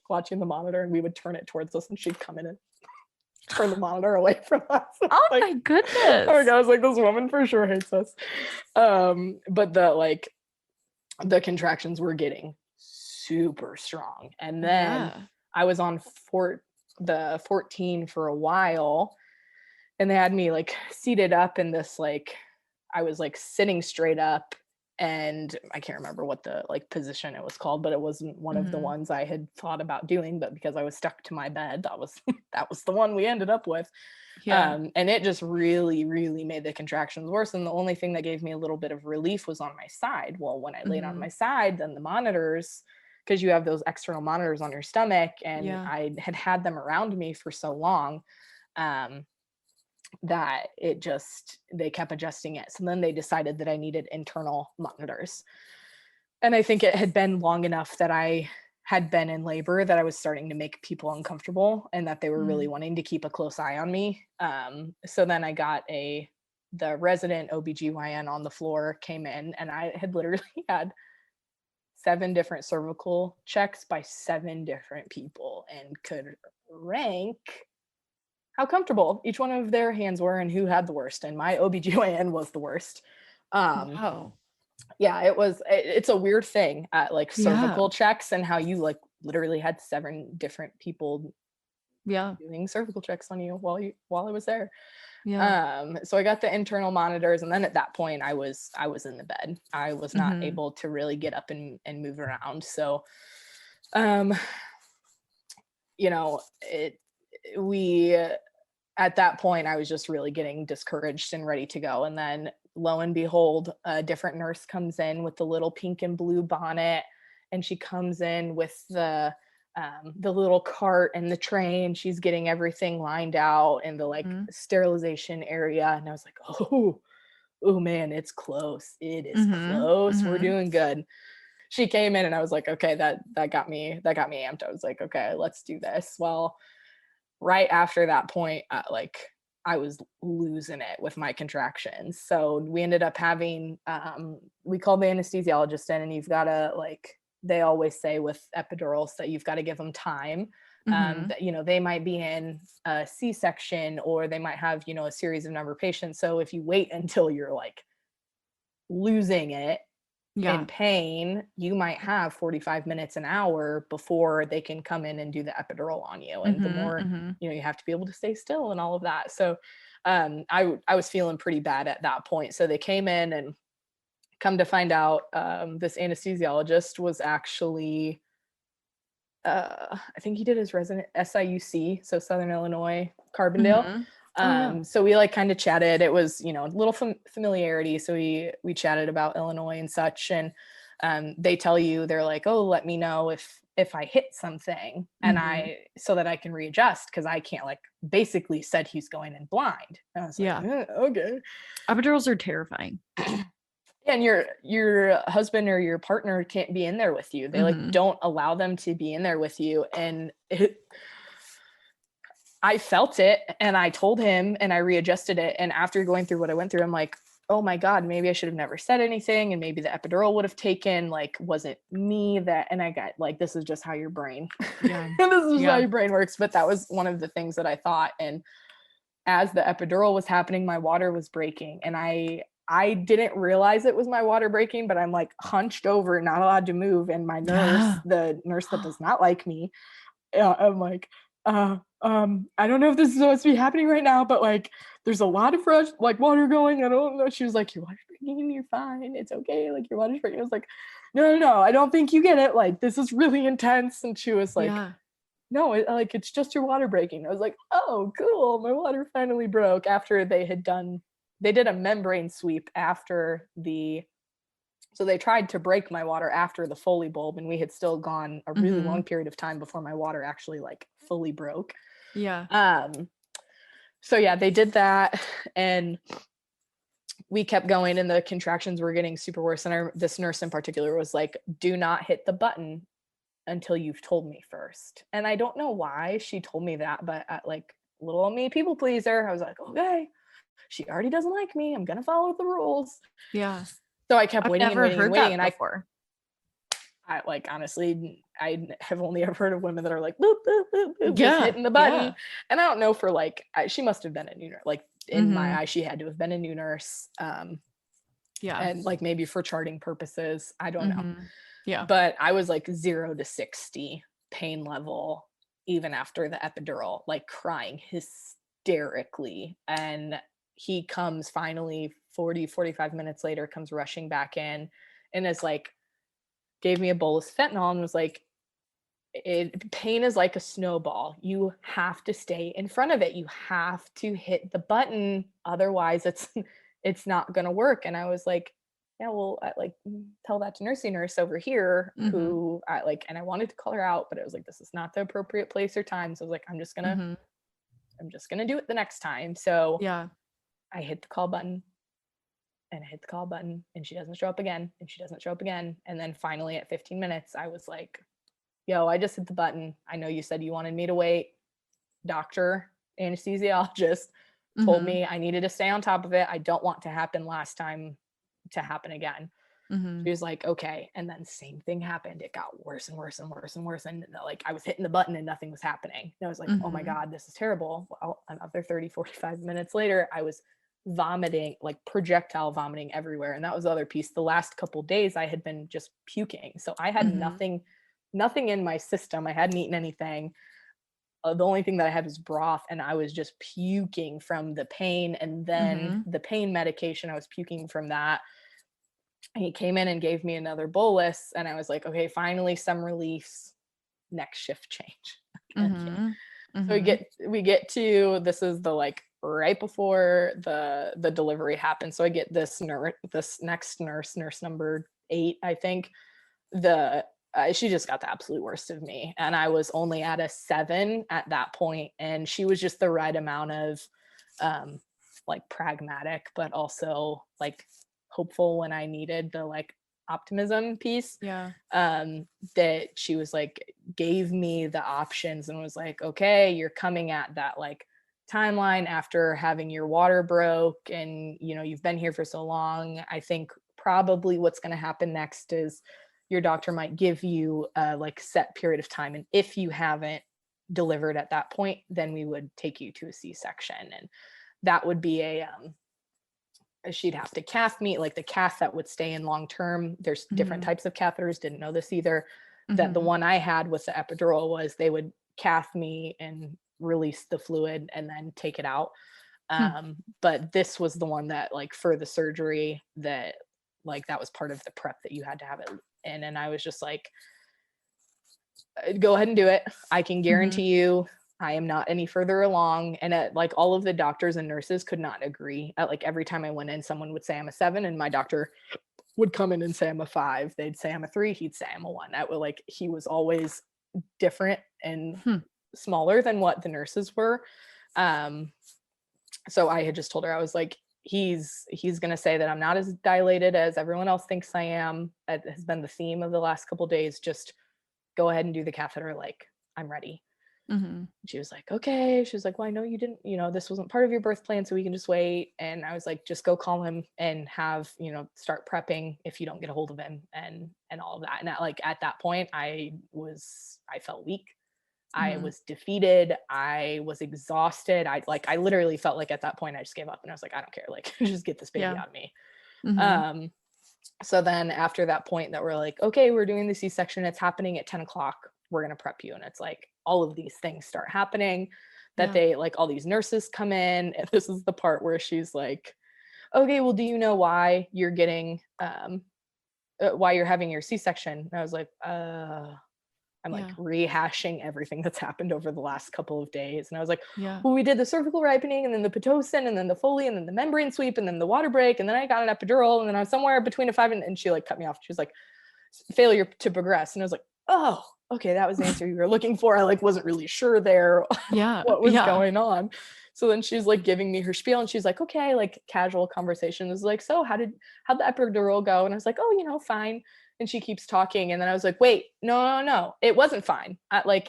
watching the monitor and we would turn it towards us and she'd come in and turn the monitor away from us. Oh like, my goodness. Oh my God, I was like, this woman for sure hates us. But the contractions were getting super strong. And then I was on the 14 for a while and they had me like seated up in this, like, I was like sitting straight up and I can't remember what the like position it was called, but it wasn't one of the ones I had thought about doing, but because I was stuck to my bed, that was the one we ended up with. And it just really, really made the contractions worse. And the only thing that gave me a little bit of relief was on my side. Well, when I laid on my side, then the monitors, because you have those external monitors on your stomach, and I had them around me for so long, that they kept adjusting it. So then they decided that I needed internal monitors. And I think it had been long enough that I had been in labor that I was starting to make people uncomfortable and that they were really wanting to keep a close eye on me. So then I got the resident OBGYN on the floor came in and I had literally had 7 different cervical checks by 7 different people and could rank how comfortable each one of their hands were and who had the worst. And my OBGYN was the worst. Wow. Yeah, it's a weird thing at like cervical checks and how you like literally had 7 different people doing cervical checks on you while I was there. So I got the internal monitors, and then at that point I was in the bed. I was not able to really get up and move around. So at that point I was just really getting discouraged and ready to go. And then lo and behold, a different nurse comes in with the little pink and blue bonnet, and she comes in with the little cart and the tray, and she's getting everything lined out in the like sterilization area. And I was like, oh man, it's close. It is close. We're doing good. She came in and I was like, okay, that got me amped. I was like, okay, let's do this. Well, right after that point, I was losing it with my contractions. So we ended up having, we called the anesthesiologist in, and you've got to, like, they always say with epidurals that you've got to give them time. That, they might be in a C-section, or they might have, a series of number of patients. So if you wait until you're like losing it in pain, you might have 45 minutes, an hour before they can come in and do the epidural on you. And the more, you have to be able to stay still and all of that. So I was feeling pretty bad at that point. So they came in, and come to find out, this anesthesiologist was actually, I think he did his resident SIUC, so Southern Illinois, Carbondale. So we like kind of chatted. It was, a little familiarity. So we chatted about Illinois and such. And they tell you, they're like, oh, let me know if I hit something, and so that I can readjust, because I can't, like, basically said he's going in blind. And I was like, okay. Epidurals are terrifying. And your husband or your partner can't be in there with you. They like don't allow them to be in there with you. And I felt it, and I told him, and I readjusted it. And after going through what I went through, I'm like, oh my God, maybe I should have never said anything. And maybe the epidural would have taken, like, was it me that, and I got like, this is just how your brain, Yeah. this is just how Yeah. your brain works. But that was one of the things that I thought. And as the epidural was happening, my water was breaking, and I didn't realize it was my water breaking, but I'm like hunched over, not allowed to move. And my nurse, Yeah. the nurse that does not like me, I'm like, I don't know if this is supposed to be happening right now, but like, there's a lot of fresh, like, water going. I don't know. She was like, your water's breaking, you're fine. It's okay. Like, your water's breaking. I was like, no, I don't think you get it. Like, this is really intense. And she was like, Yeah. no, like, it's just your water breaking. I was like, oh, cool. My water finally broke after they did a membrane sweep after so they tried to break my water after the Foley bulb, and we had still gone a really long period of time before my water actually like fully broke. Yeah. So yeah, they did that, and we kept going, and the contractions were getting super worse. And this nurse in particular was like, do not hit the button until you've told me first. And I don't know why she told me that, but like, little old me, people pleaser, I was like, okay, she already doesn't like me, I'm gonna follow the rules. Yeah. So I kept I've waiting and never waiting and heard waiting, that and before. I like, honestly, I have only ever heard of women that are like, boop, boop, boop, boop, just Yeah. hitting the button. Yeah. And I don't know, for like, she must have been a new nurse. Like, in my Mm-hmm. eye, she had to have been a new nurse. Yeah. And like, maybe for charting purposes, I don't know. Mm-hmm. Yeah. But I was like 0 to 60 pain level, even after the epidural, like crying hysterically. And he comes finally 45 minutes later, comes rushing back in, and is like, gave me a bolus of fentanyl, and was like, pain is like a snowball. You have to stay in front of it. You have to hit the button. Otherwise it's not going to work. And I was like, yeah, well, I like, tell that to nursing nurse over here, Mm-hmm. who I like, and I wanted to call her out, but I was like, this is not the appropriate place or time. So I was like, I'm just going Mm-hmm. to do it the next time. So Yeah. I hit the call button, and I hit the call button, and she doesn't show up again, and she doesn't show up again. And then finally at 15 minutes, I was like, yo, I just hit the button. I know you said you wanted me to wait. Doctor, anesthesiologist told Mm-hmm. me I needed to stay on top of it. I don't want to happen last time to happen again. Mm-hmm. She was like, okay. And then same thing happened. It got worse and worse and worse and worse. And like, I was hitting the button and nothing was happening. And I was like, oh my Mm-hmm. God, this is terrible. Well, another 45 minutes later, I was vomiting, like projectile vomiting everywhere. And that was the other piece. The last couple days I had been just puking. So I had Mm-hmm. nothing in my system. I hadn't eaten anything. The only thing that I had was broth, and I was just puking from the pain. And then Mm-hmm. the pain medication, I was puking from that. And he came in and gave me another bolus, and I was like, okay, finally some reliefs. Next shift change. Mm-hmm. So Mm-hmm. we get to, this is the like right before the delivery happened. So I get this next nurse number 8, I think. She just got the absolute worst of me, and I was only at a 7 at that point, and she was just the right amount of like pragmatic, but also like hopeful when I needed the like optimism piece. Yeah. That she was like, gave me the options and was like, okay, you're coming at that like timeline after having your water broke, and you've been here for so long. I think probably what's going to happen next is your doctor might give you a like set period of time, and if you haven't delivered at that point, then we would take you to a C-section, and that would be she'd have to cath me, like the cath that would stay in long term. There's different Mm-hmm. types of catheters, didn't know this either. That the Mm-hmm. one I had with the epidural was they would cath me and release the fluid and then take it out. Hmm. But this was the one that like for the surgery, that like that was part of the prep that you had to have it in. And I was just like, go ahead and do it. I can Mm-hmm. guarantee you I am not any further along. And like all of the doctors and nurses could not agree. Like every time I went in, someone would say I'm a 7, and my doctor would come in and say I'm a 5. They'd say I'm a 3. He'd say I'm a 1. That was like, he was always different and Hmm. smaller than what the nurses were. So I had just told her, I was like, he's going to say that I'm not as dilated as everyone else thinks I am. It has been the theme of the last couple of days. Just go ahead and do the catheter. Like, I'm ready. Mm-hmm. She was like, okay. She was like, well, I know you didn't, this wasn't part of your birth plan, so we can just wait. And I was like, just go call him and have, start prepping if you don't get a hold of him and all of that. And at that point, I felt weak. I Mm-hmm. was defeated. I was exhausted. I literally felt like at that point I just gave up and I was like, I don't care. Like, just get this baby Yeah. out of me. Mm-hmm. Um, so then after that point that we're like, okay, we're doing the C-section. It's happening at 10 o'clock. We're going to prep you. And it's like all of these things start happening that Yeah. they like all these nurses come in. And this is the part where she's like, okay, well, do you know why you're getting, why you're having your C-section? And I was like, I'm like Yeah. rehashing everything that's happened over the last couple of days. And I was like, Yeah. well, we did the cervical ripening and then the Pitocin and then the Foley and then the membrane sweep and then the water break. And then I got an epidural and then I was somewhere between a 5 and she like cut me off. She was like, failure to progress. And I was like, oh, okay. That was the answer you were looking for. I like wasn't really sure there Yeah. what was Yeah. going on. So then she's like giving me her spiel and she's like, okay, like casual conversation is like, so how'd the epidural go? And I was like, oh, fine. And she keeps talking. And then I was like, wait, no, it wasn't fine. I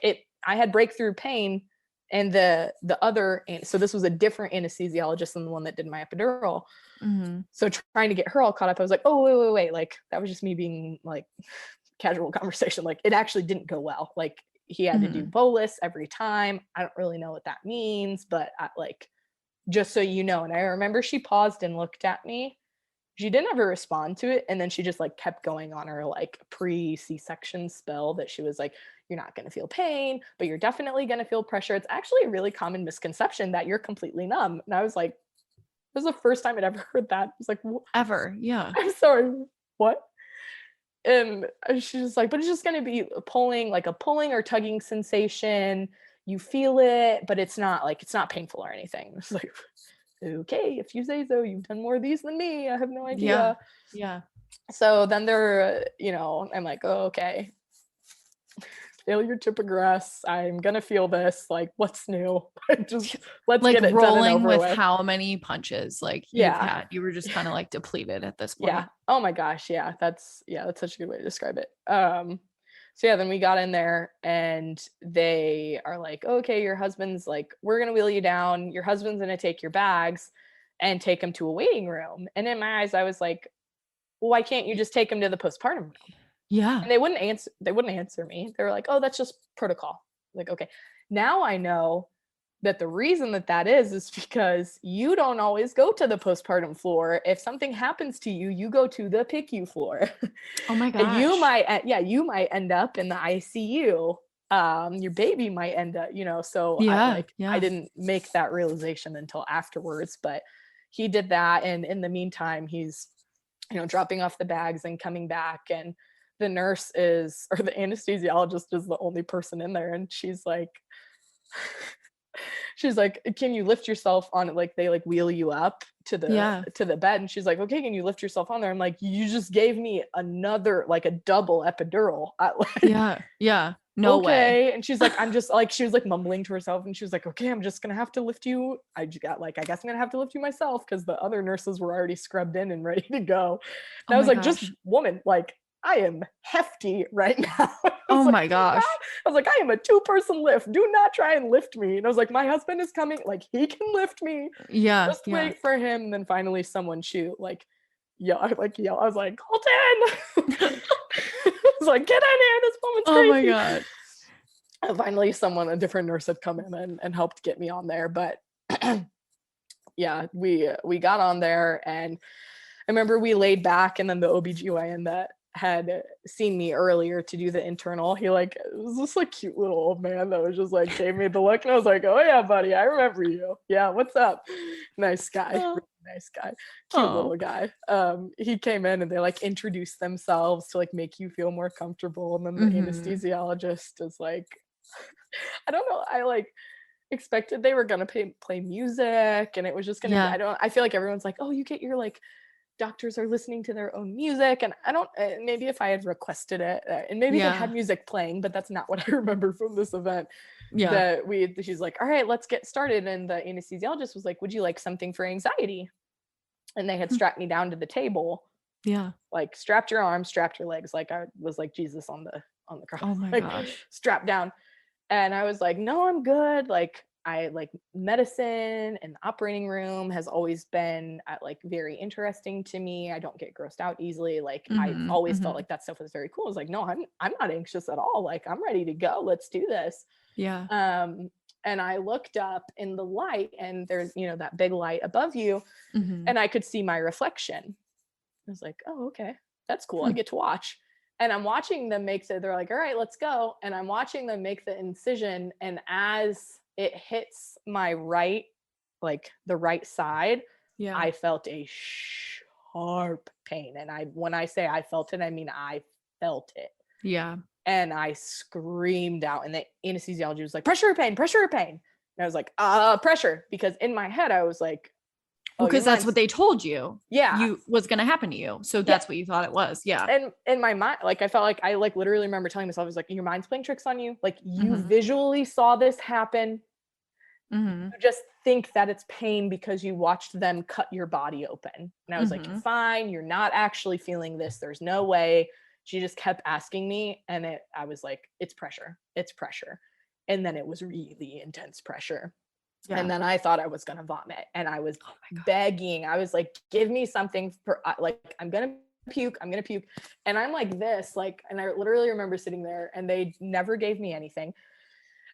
had breakthrough pain and the other, so this was a different anesthesiologist than the one that did my epidural. Mm-hmm. So trying to get her all caught up, I was like, oh, wait. Like that was just me being like casual conversation. Like it actually didn't go well. Like he had to do Mm-hmm. bolus every time. I don't really know what that means, but just so you know. And I remember she paused and looked at me. She didn't ever respond to it. And then she just like kept going on her like pre C-section spell that she was like, you're not going to feel pain, but you're definitely going to feel pressure. It's actually a really common misconception that you're completely numb. And I was like, this was the first time I'd ever heard that. I was like, Ever. Yeah. I'm sorry, what? And she's just like, but it's just going to be pulling or tugging sensation. You feel it, but it's not painful or anything. It's like, okay, if you say so. You've done more of these than me. I have no Yeah. idea. Yeah. So then I'm like, oh, okay. Failure to progress. I'm gonna feel this. Like, what's new? Just let's Like get it done and rolling over with with. how many punches like you've Yeah. had. You were just kind of like depleted at this Yeah. point. Oh my gosh. Yeah. That's such a good way to describe it. So yeah, then we got in there and they are like, okay, your husband's like, we're gonna wheel you down. Your husband's gonna take your bags and take them to a waiting room. And in my eyes, I was like, well, why can't you just take him to the postpartum room? Yeah. And they wouldn't answer me. They were like, oh, that's just protocol. Like, okay. Now I know that the reason that is because you don't always go to the postpartum floor. If something happens to you, you go to the PICU floor. Oh my And you gosh. might end up in the ICU. Your baby might end up, so Yeah. I Yeah. didn't make that realization until afterwards, but he did that. And in the meantime, he's, dropping off the bags and coming back. And the the anesthesiologist is the only person in there. And she's like, can you lift yourself on it? Like they like wheel you up to Yeah. the bed. And she's like, okay, can you lift yourself on there? I'm like, you just gave me another, like a double epidural. Yeah. Yeah. No way. Okay. And she's like, I'm just like, she was like mumbling to herself. And she was like, okay, I'm just going to have to lift you. I guess I'm going to have to lift you myself. Cause the other nurses were already scrubbed in and ready to go. Oh And I was my like, just gosh. woman, like I am hefty right now. Oh Like, my gosh. I was like, I am a 2-person lift. Do not try and lift me. And I was like, my husband is coming. Like he can lift me. Yeah. Just Yeah. wait for him. And then finally someone yell. I was like, Colton. I was like, get in here. This woman's Oh my crazy. God. And finally a different nurse had come in and helped get me on there. But yeah, we got on there and I remember we laid back and then the OBGYN that had seen me earlier to do the internal, he like, it was this like cute little old man that was just like gave me the look and I was like, oh yeah, buddy, I remember you. Yeah, what's up? Nice guy. Oh. Really nice guy. Cute Oh. little guy. He came in and they like introduced themselves to like make you feel more comfortable. And then the anesthesiologist is like, I don't know, I like expected they were gonna play music and it was just gonna be, I feel like everyone's like, oh, you get your like doctors are listening to their own music. And I don't, maybe if I had requested it and maybe they had music playing, but that's not what I remember from this event. Yeah. She's like, all right, let's get started. And the anesthesiologist was like, would you like something for anxiety? And they had strapped me down to the table. Yeah. Like strapped your arms, strapped your legs. Like I was like Jesus on the cross. Oh my like, gosh. strapped down. And I was like, no, I'm good. Like, I like medicine and the operating room has always been like very interesting to me. I don't get grossed out easily. Like I've Mhm. always felt Mhm. like that stuff was very cool. I was like, no, I'm not anxious at all. Like I'm ready to go. Let's do this. Yeah. Um, and I looked up in the light and there's, that big light above you Mhm. and I could see my reflection. I was like, oh, okay, that's cool. I Hmm. get to watch. And I'm watching them they're like, all right, let's go. And I'm watching them make the incision. And as it hits my right, like the right side, Yeah. I felt a sharp pain. And when I say I felt it, I mean, I felt it. Yeah. And I screamed out. And the anesthesiologist was like, pressure or pain, pressure or pain. And I was like, pressure. Because in my head, I was like, Well, oh, your because that's what mind's, they told you yeah. you was going to happen to you. So Yeah. that's what you thought it was. Yeah. And in my mind, like I felt like I like literally remember telling myself, I was like, your mind's playing tricks on you. Like you Mhm. visually saw this happen. Mhm. You just think that it's pain because you watched them cut your body open. And I was like, you're Mhm. fine. You're not actually feeling this. There's no way. She just kept asking me. And I was like, it's pressure. It's pressure. And then it was really intense pressure. And Yeah. then I thought I was going to vomit and I was Oh my god. begging. I was like, give me something for like, I'm going to puke. I'm going to puke. And I'm like this, like, and I literally remember sitting there and they never gave me anything.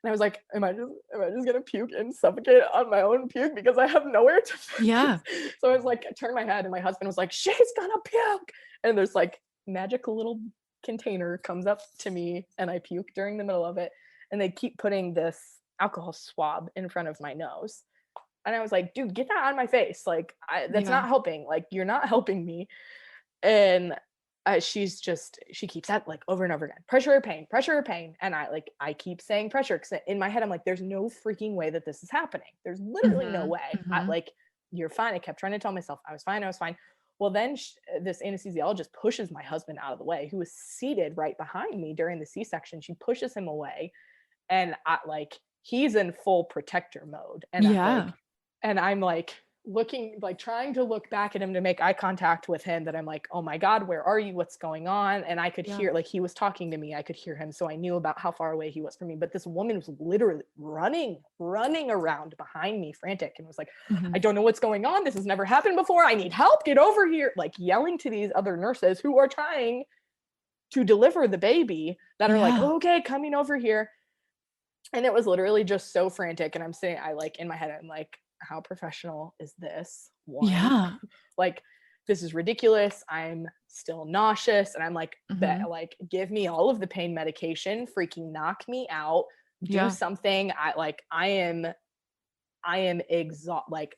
And I was like, am I just going to puke and suffocate on my own puke because I have nowhere to Yeah. So I was like, I turned my head and my husband was like, she's going to puke. And there's like magical little container comes up to me and I puke during the middle of it. And they keep putting this alcohol swab in front of my nose. And I was like, dude, get that out of my face. Like, that's Yeah. not helping. Like, you're not helping me. And she keeps that like over and over again, pressure or pain, pressure or pain. And I keep saying pressure because in my head, I'm like, there's no freaking way that this is happening. There's literally no Mhm. way. Mhm. Like, you're fine. I kept trying to tell myself I was fine. I was fine. Well, then this anesthesiologist pushes my husband out of the way, who was seated right behind me during the C-section. She pushes him away and he's in full protector mode Yeah. and I'm like looking like trying to look back at him to make eye contact with him that I'm like, oh my god, where are you, what's going on? And I could Yeah. hear like he was talking to me, I could hear him, so I knew about how far away he was from me. But this woman was literally running around behind me frantic and was like, I Mhm. don't know what's going on, this has never happened before, I need help, get over here, like yelling to these other nurses who are trying to deliver the baby that are like, Yeah. okay, coming over here. And it was literally just so frantic. And I like in my head, I'm like, how professional is this? One, Yeah. like, this is ridiculous. I'm still nauseous. And I'm like, Mhm. like, give me all of the pain medication, freaking knock me out, do Yeah. something. I am exhausted. Like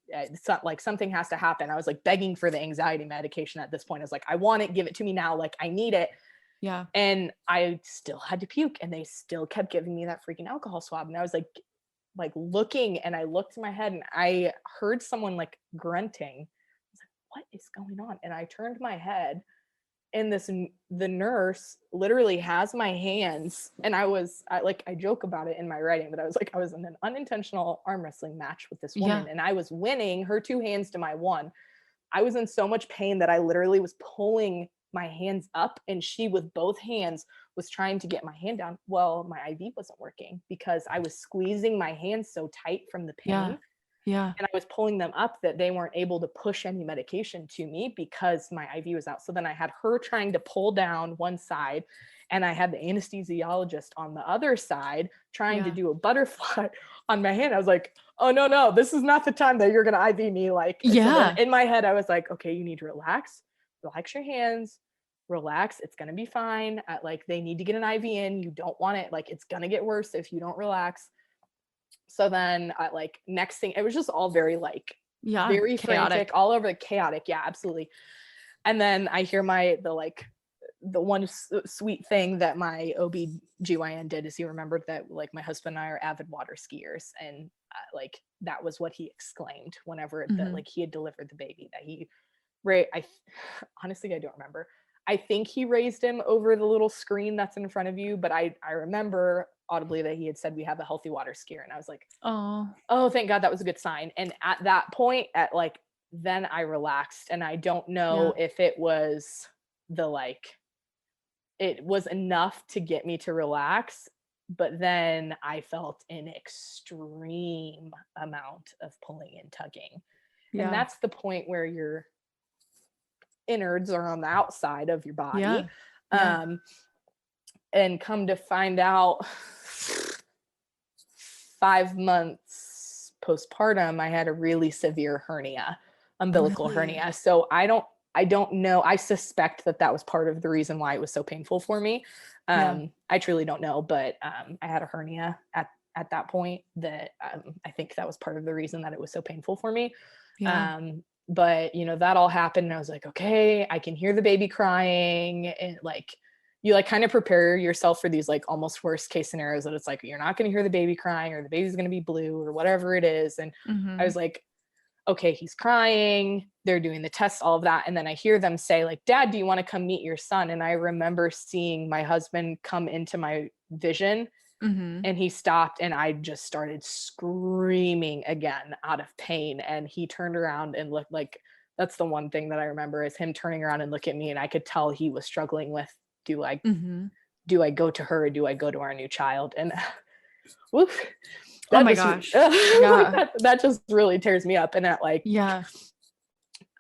it's not like something has to happen. I was like begging for the anxiety medication at this point. I was like, I want it, give it to me now. Like I need it. Yeah. And I still had to puke and they still kept giving me that freaking alcohol swab. And I was like looking and I looked in my head and I heard someone like grunting. I was like, what is going on? And I turned my head and the nurse literally has my hands and I joke about it in my writing, but I was in an unintentional arm wrestling match with this Yeah. woman and I was winning her 2 hands to my one. I was in so much pain that I literally was pulling my hands up and she with both hands was trying to get my hand down. Well, my IV wasn't working because I was squeezing my hands so tight from the Yeah. pain Yeah. and I was pulling them up that they weren't able to push any medication to me because my IV was out. So then I had her trying to pull down one side and I had the anesthesiologist on the other side trying to Yeah. do a butterfly on my hand. I was like, oh no, this is not the time that you're going to IV me. Like, so then Yeah. in my head, I was like, okay, you need to relax your hands, relax. It's going to be fine. Like they need to get an IV in. You don't want it. Like, it's going to get worse if you don't relax. So then next thing, it was just all very Yeah. very frantic, Chaotic. all over, chaotic. Yeah, absolutely. And then I hear the one sweet thing that my OB/GYN did is he remembered that like my husband and I are avid water skiers. And that was what he exclaimed whenever that Mhm. like he had delivered the baby that he, right. Honestly, I don't remember. I think he raised him over the little screen that's in front of you, but I remember audibly that he had said we have a healthy water skier. And I was like, Oh. oh, thank God, that was a good sign. And at that point, then I relaxed. And I don't know Yeah. if it was it was enough to get me to relax. but then I felt an extreme amount of pulling and tugging. And Yeah. that's the point where your innards are on the outside of your body. Yeah. Yeah. Um, and come to find out, 5 months postpartum, I had a really severe hernia, umbilical Really? hernia. So I don't know. I suspect that that was part of the reason why it was so painful for me. Yeah. I truly don't know, but I had a hernia at that point that I think that was part of the reason that it was so painful for me. Yeah. But that all happened, and I was like, okay, I can hear the baby crying, and like you like kind of prepare yourself for these like almost worst case scenarios that it's like you're not going to hear the baby crying or the baby's going to be blue or whatever it is. And I Mm-hmm. was like, okay, he's crying, they're doing the tests, all of that. And then I hear them say like, Dad, do you want to come meet your son? And I remember seeing my husband come into my vision, Mm-hmm. and he stopped, and I just started screaming again out of pain. And he turned around and looked like, that's the one thing that I remember is him turning around and look at me, and I could tell he was struggling with, do I Mm-hmm. do I go to her or do I go to our new child? And woof, Oh that my just gosh. like Yeah. that just really tears me up. And that like Yeah.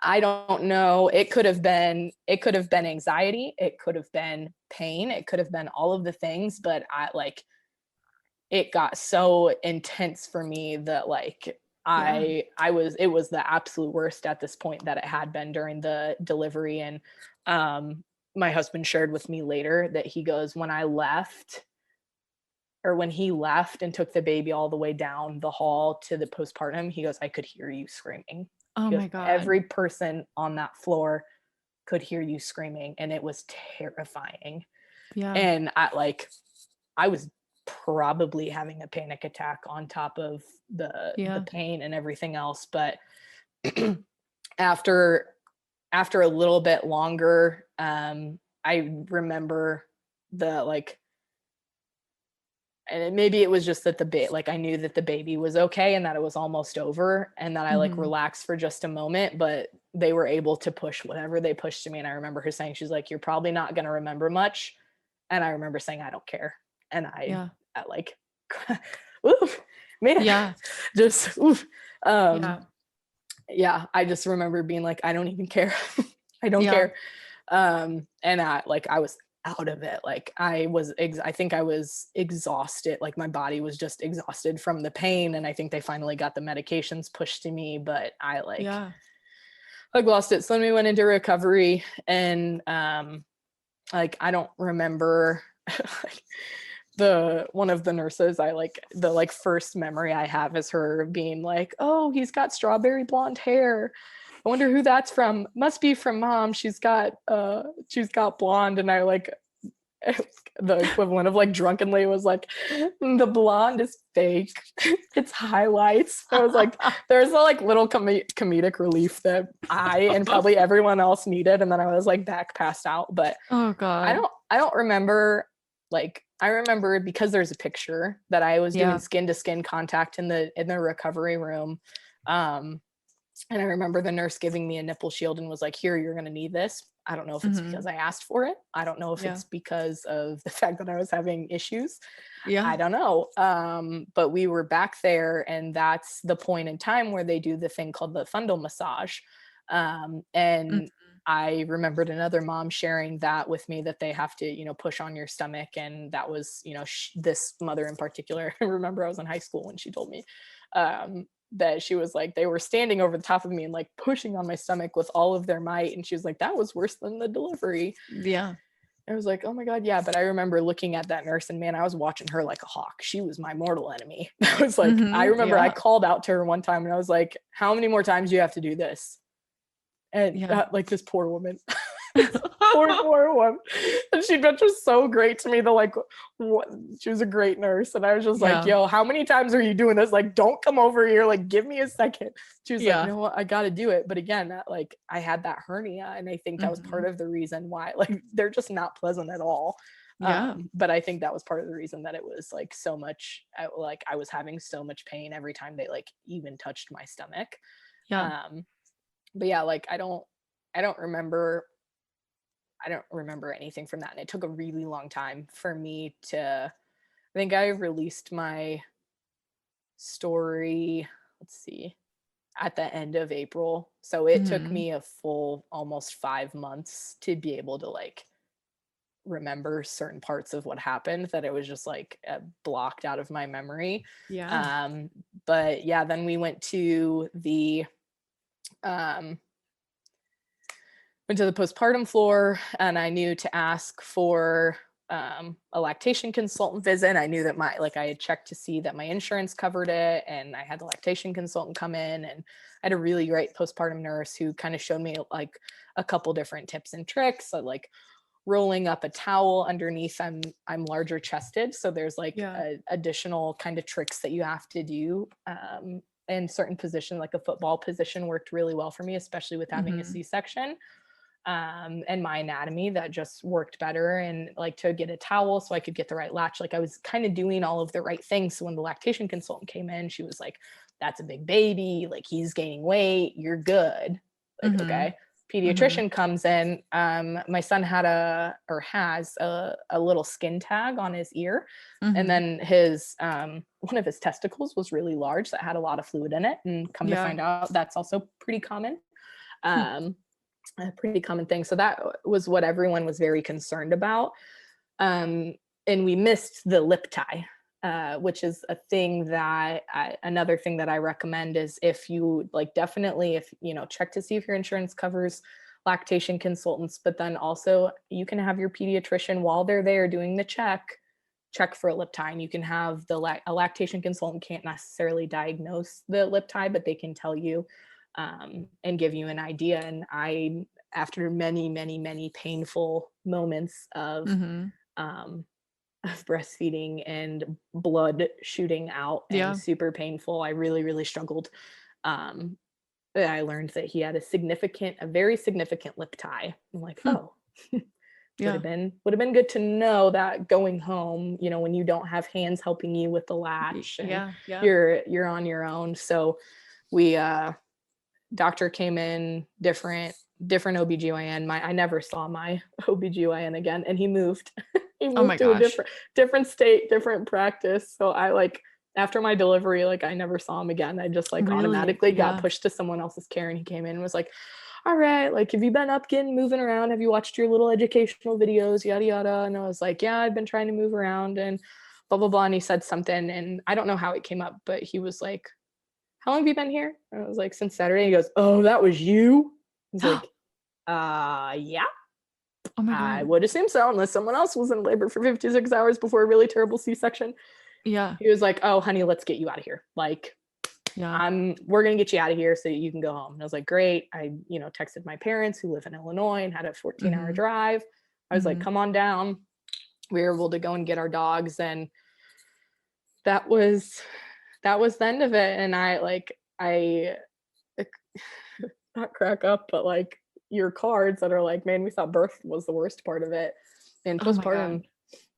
I don't know, it could have been anxiety, it could have been pain, it could have been all of the things, but I like it got so intense for me that like Yeah. I was it was the absolute worst at this point that it had been during the delivery. And my husband shared with me later that he goes, when he left and took the baby all the way down the hall to the postpartum, he goes, I could hear you screaming. Oh He goes, my God. every person on that floor could hear you screaming, and it was terrifying. Yeah. And I was probably having a panic attack on top of the Yeah. pain and everything else. But after after a little bit longer, I remember the like and maybe it was just that like I knew that the baby was okay and that it was almost over, and that I like Mm-hmm. relaxed for just a moment, but they were able to push whatever they pushed to me. And I remember her saying, she's like, you're probably not going to remember much. And I remember saying, I don't care. And Yeah. I like oof, man, Yeah. just oof. um Yeah. yeah, I just remember being like, I don't even care. I don't Yeah. care. And I was out of it. Like I think I was exhausted. Like my body was just exhausted from the pain. And I think they finally got the medications pushed to me, but Yeah. I lost it. So then we went into recovery, and like I don't remember the one of the nurses, the like first memory I have is her being like, oh, he's got strawberry blonde hair, I wonder who that's from. Must be from mom. She's got blonde. And I like the equivalent of like drunkenly was like, the blonde is fake. It's highlights. I was like, there's a like little comedic relief that I and probably everyone else needed. And then I was like back passed out. But Oh I God. don't I don't remember, like I remember because there's a picture that I was doing Yeah. skin to skin contact in the recovery room. Um and I remember the nurse giving me a nipple shield and was like, here, you're going to need this. I don't know if it's because Mm-hmm. I asked for it. I don't know if Yeah. it's because of the fact that I was having issues. Yeah. I don't know. But we were back there, and that's the point in time where they do the thing called the fundal massage. And Mm-hmm. I remembered another mom sharing that with me, that they have to, push on your stomach. And that was, this mother in particular. I remember I was in high school when she told me. That she was like, they were standing over the top of me and like pushing on my stomach with all of their might. And she was like, that was worse than the delivery. Yeah. I was like, oh my God, yeah. But I remember looking at that nurse, and man, I was watching her like a hawk. She was my mortal enemy. I was like, I Mm-hmm. remember I Yeah. called out to her one time, and I was like, how many more times do you have to do this? And Yeah. like this poor woman, poor woman. And she'd been just so great to me. She was a great nurse. And I was just like, Yeah. yo, how many times are you doing this? Like, don't come over here. Like, give me a second. She was like, Yeah. no, I got to do it. But again, I had that hernia. And I think that was Mm-hmm. part of the reason why, like, they're just not pleasant at all. Yeah. But I think that was part of the reason that it was like so much, I was having so much pain every time they like even touched my stomach. Yeah. Um, but yeah, like I don't remember I don't remember anything from that. And it took a really long time for me to think I released my story, let's see, at the end of April. So it took Mhm. me a full almost 5 months to be able to like remember certain parts of what happened, that it was just like blocked out of my memory. Yeah. Um, but yeah, then we um, went to the postpartum floor, and I knew to ask for a lactation consultant visit. I knew that I had checked to see that my insurance covered it, and I had the lactation consultant come in, and I had a really great postpartum nurse who kind of showed me like a couple different tips and tricks, so, like rolling up a towel underneath. I'm larger chested, so there's like Yeah. additional kind of tricks that you have to do. In certain position, like a football position, worked really well for me, especially with having a Mhm. C-section, and my anatomy. That just worked better. And like to get a towel so I could get the right latch, like I was kind of doing all of the right things. So when the lactation consultant came in, she was like, that's a big baby, like he's gaining weight, you're good. Like, Mhm. okay. Mhm. Pediatrician comes in. My son has a little skin tag on his ear, and Mhm. then his one of his testicles was really large, that had a lot of fluid in it, and come to Yeah. find out that's also pretty common. Hmm. um, a pretty common thing. So that was what everyone was very concerned about. Um, and we missed the lip tie, which is a thing that another thing that I recommend is, if you like, definitely, if you know, check to see if your insurance covers lactation consultants, but then also you can have your pediatrician, while they're there doing the check for a lip tie. And you can have a lactation consultant can't necessarily diagnose the lip tie, but they can tell you, and give you an idea. And I, after many, many, many painful moments Mhm. um, of breastfeeding and blood shooting out and Yeah. super painful, I really, really struggled. Um, I learned that he had a very significant lip tie. I'm like, Hmm. oh, Yeah. would have been good to know that going home, you know, when you don't have hands helping you with the latch, and Yeah. Yeah. you're on your own. So we doctor came in, different OBGYN. I never saw my OBGYN again, and he moved. He Oh my moved to a gosh. different state, different practice. So I like, after my delivery, like I never saw him again. I just like Really? automatically got Yeah. pushed to someone else's care, and he came in and was like, all right, like, have you been up getting moving around? Have you watched your little educational videos, yada yada? And I was like, yeah, I've been trying to move around and blah blah blah. And he said something, and I don't know how it came up, but he was like, how long have you been here? And I was like, since Saturday. He goes, oh, that was you? He's like, yeah, Oh my I God. would assume so, unless someone else was in labor for 56 hours before a really terrible C-section. Yeah. He was like, oh, honey, let's get you out of here. Like, Yeah. we're going to get you out of here so you can go home. And I was like, great. I, texted my parents who live in Illinois and had a 14-hour Mhm. drive. I was like, Mhm. come on down. We were able to go and get our dogs. And that was, that was the end of it. And I not crack up, but like your cards that are like, man, we thought birth was the worst part of it. And Oh my postpartum, God.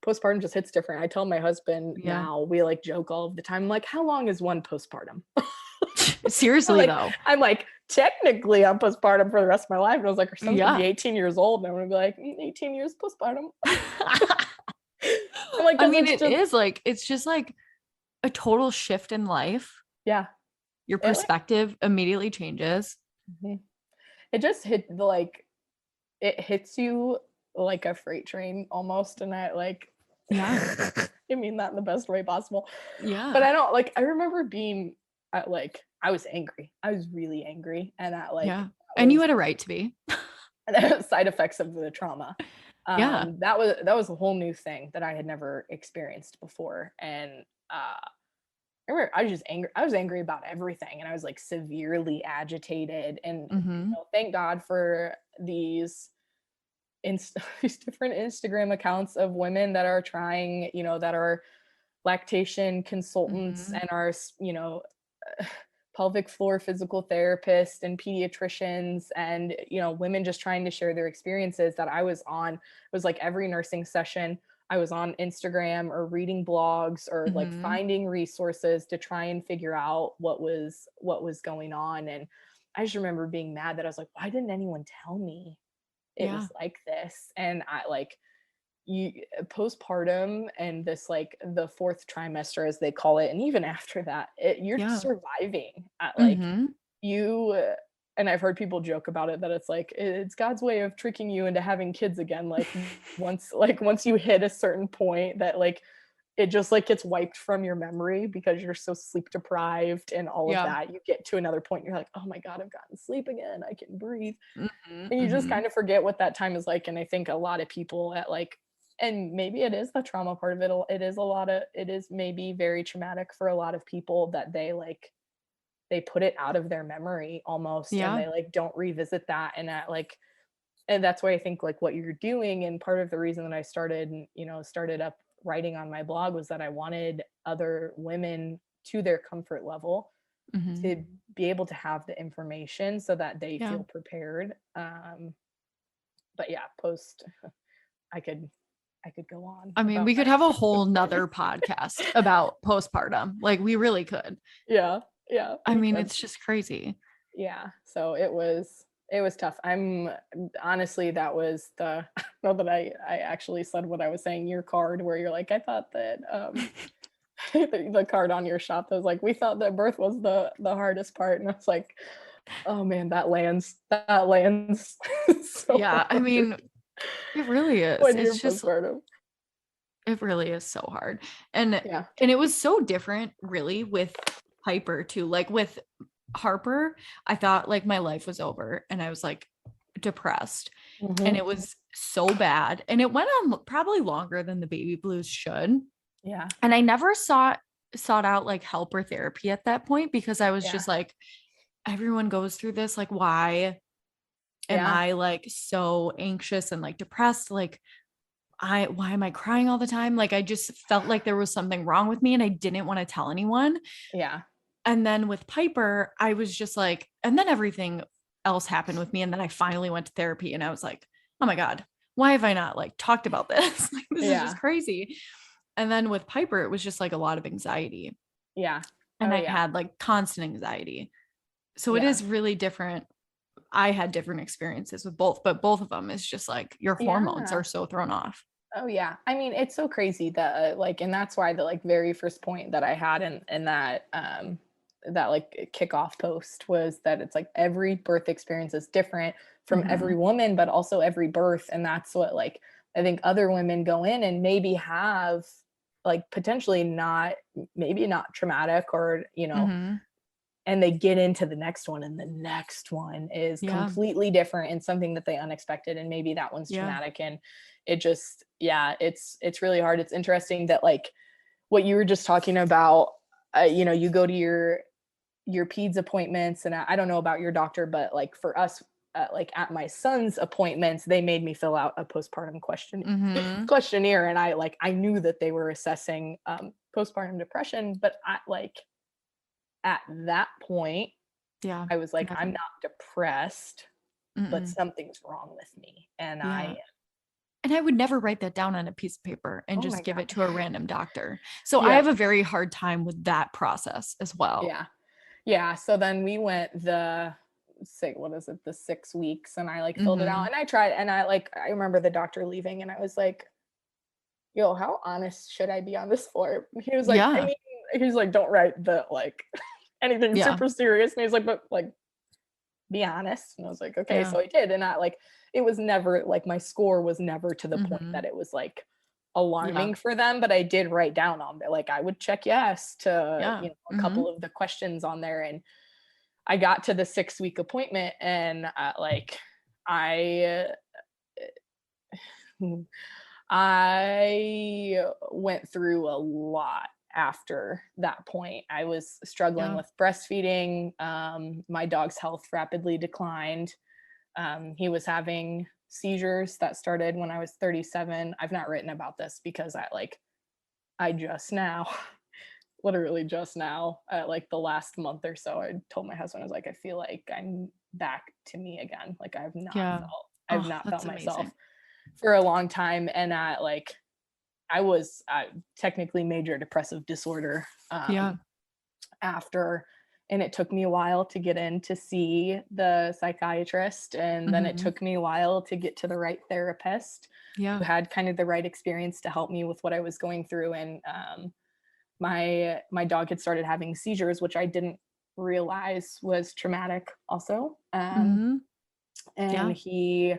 postpartum just hits different. I tell my husband Yeah. now, we like joke all of the time. I'm like, how long is one postpartum? I'm Seriously like, though. I'm like, technically I'm postpartum for the rest of my life. And I was like, our son's gonna be Yeah. 18 years old. And I'm gonna be like, 18 years postpartum. I'm like, I because mean, it's it just, is like, it's just like a total shift in life. yeah. Your It like, perspective immediately changes. mhm. It just hit the like, it hits you like a freight train almost. And I like, Yeah. I mean that in the best way possible. But Yeah. I don't like, I remember being at like, I was angry. I was really angry. And that like, Yeah. that And you was had a right to be. side effects of the trauma. Yeah. That was a whole new thing that I had never experienced before. And I remember I was just angry. I was angry about everything, and I was like severely agitated. And Mhm. thank God for these these different Instagram accounts of women that are trying, that are lactation consultants Mhm. and are, pelvic floor physical therapists and pediatricians, and women just trying to share their experiences. That I was on, it was like every nursing session I was on Instagram or reading blogs or like Mhm. finding resources to try and figure out what was going on. And I just remember being mad that I was like, why didn't anyone tell me it Yeah. was like this? And I like, postpartum and this like the fourth trimester as they call it, and even after that, you're Yeah. surviving at like Mm-hmm. you and I've heard people joke about it that it's like it's God's way of tricking you into having kids again. Once you hit a certain point that like it just like gets wiped from your memory because you're so sleep deprived and all of Yeah. that. You get to another point, you're like, oh my God, I've gotten sleep again. I can breathe. Mm-hmm. And you just Mm-hmm. kind of forget what that time is like. And I think a lot of people at like, and maybe it is the trauma part of it. It is maybe very traumatic for a lot of people that they put it out of their memory almost and Yeah. they like don't revisit that and that's why I think like what you're doing and part of the reason that I started up writing on my blog was that I wanted other women to their comfort level Mm-hmm. to be able to have the information so that they Yeah. feel prepared. But yeah, post I could I could go on I mean, about we my could have a whole postpartum. nother podcast about postpartum. Like we really could. Yeah, yeah, I we mean, could. it's just crazy. Yeah, so it was tough. I'm honestly that was the I don't know that I actually said what I was saying, your card where you're like, I thought that the card on your shop that was like, we thought that birth was the hardest part. And I was like, oh man, that lands so Yeah. I hard mean, it really is. when you're It's just, postpartum. it really is so hard. And Yeah. and it was so different really with Piper too. Like with Harper, I thought like my life was over and I was like depressed. And Hmm. it was so bad. And it went on probably longer than the baby blues should. Yeah. And I never sought out like help or therapy at that point because I was Yeah. just like, everyone goes through this. Like, why am Yeah. I like so anxious and like depressed? Like, why am I crying all the time? Like, I just felt like there was something wrong with me and I didn't want to tell anyone. Yeah. And then with Piper, I was just like, and then everything else happened with me. And then I finally went to therapy and I was like, oh my God, why have I not like talked about this? Like, this is just Yeah. crazy. And then with Piper, it was just like a lot of anxiety. Yeah. And Oh I yeah. had like constant anxiety. So it Yeah. is really different. I had different experiences with both, but both of them is just like your hormones are Yeah. so thrown off. Oh yeah. I mean, it's so crazy that like, and that's why the like very first point that I had in that like kickoff post was that it's like every birth experience is different from every Mhm. woman, but also every birth. And that's what like I think other women go in and maybe have like potentially not maybe not traumatic or Mhm. and they get into the next one and the next one is Yeah. completely different and something that they unexpected and maybe that one's Yeah. traumatic and it just yeah it's really hard. It's interesting that like what you were just talking about you go to your peds appointments and I don't know about your doctor but like for us like at my son's appointments they made me fill out a postpartum Mhm. questionnaire and I knew that they were assessing postpartum depression but I like at that point Yeah. I was like, I'm Never. not depressed, but Mm-mm. something's wrong with me. And Yeah. And I would never write that down on a piece of paper and oh my just give God. it to a random doctor. So I Yeah. have a very hard time with that process as well. Yeah. Yeah. So then we went what is it, the 6 weeks and I like filled it out Mhm. and I tried and I remember the doctor leaving and I was like, yo, how honest should I be on this floor? He was like, I Yeah. mean, he's like, don't write the like anything Yeah. super serious. And he's like, but like be honest. And I was like, okay. Yeah. So I did. And I like, it was never like my score was never to the point that Mhm. it was like Yeah. alarming for them, but I did write down on there. Like I would check yes to, Yeah. a couple Mhm. of the questions on there. And I got to the 6 week appointment and like I, I went through a lot after that point. I was struggling Yeah. with breastfeeding. My dog's health rapidly declined. He was having seizures that started when I was 37. I've not written about this because I just now, literally just now, like the last month or so, I told my husband I was like, I feel like I'm back to me again. Like Yeah. I've Oh, not felt that's myself amazing. for a long time, and I was technically major depressive disorder Yeah. after, and it took me a while to get in to see the psychiatrist, and then it Mhm. took me a while to get to the right therapist who Yeah. had kind of the right experience to help me with what I was going through. And my dog had started having seizures, which I didn't realize was traumatic also. Mhm. And Yeah. he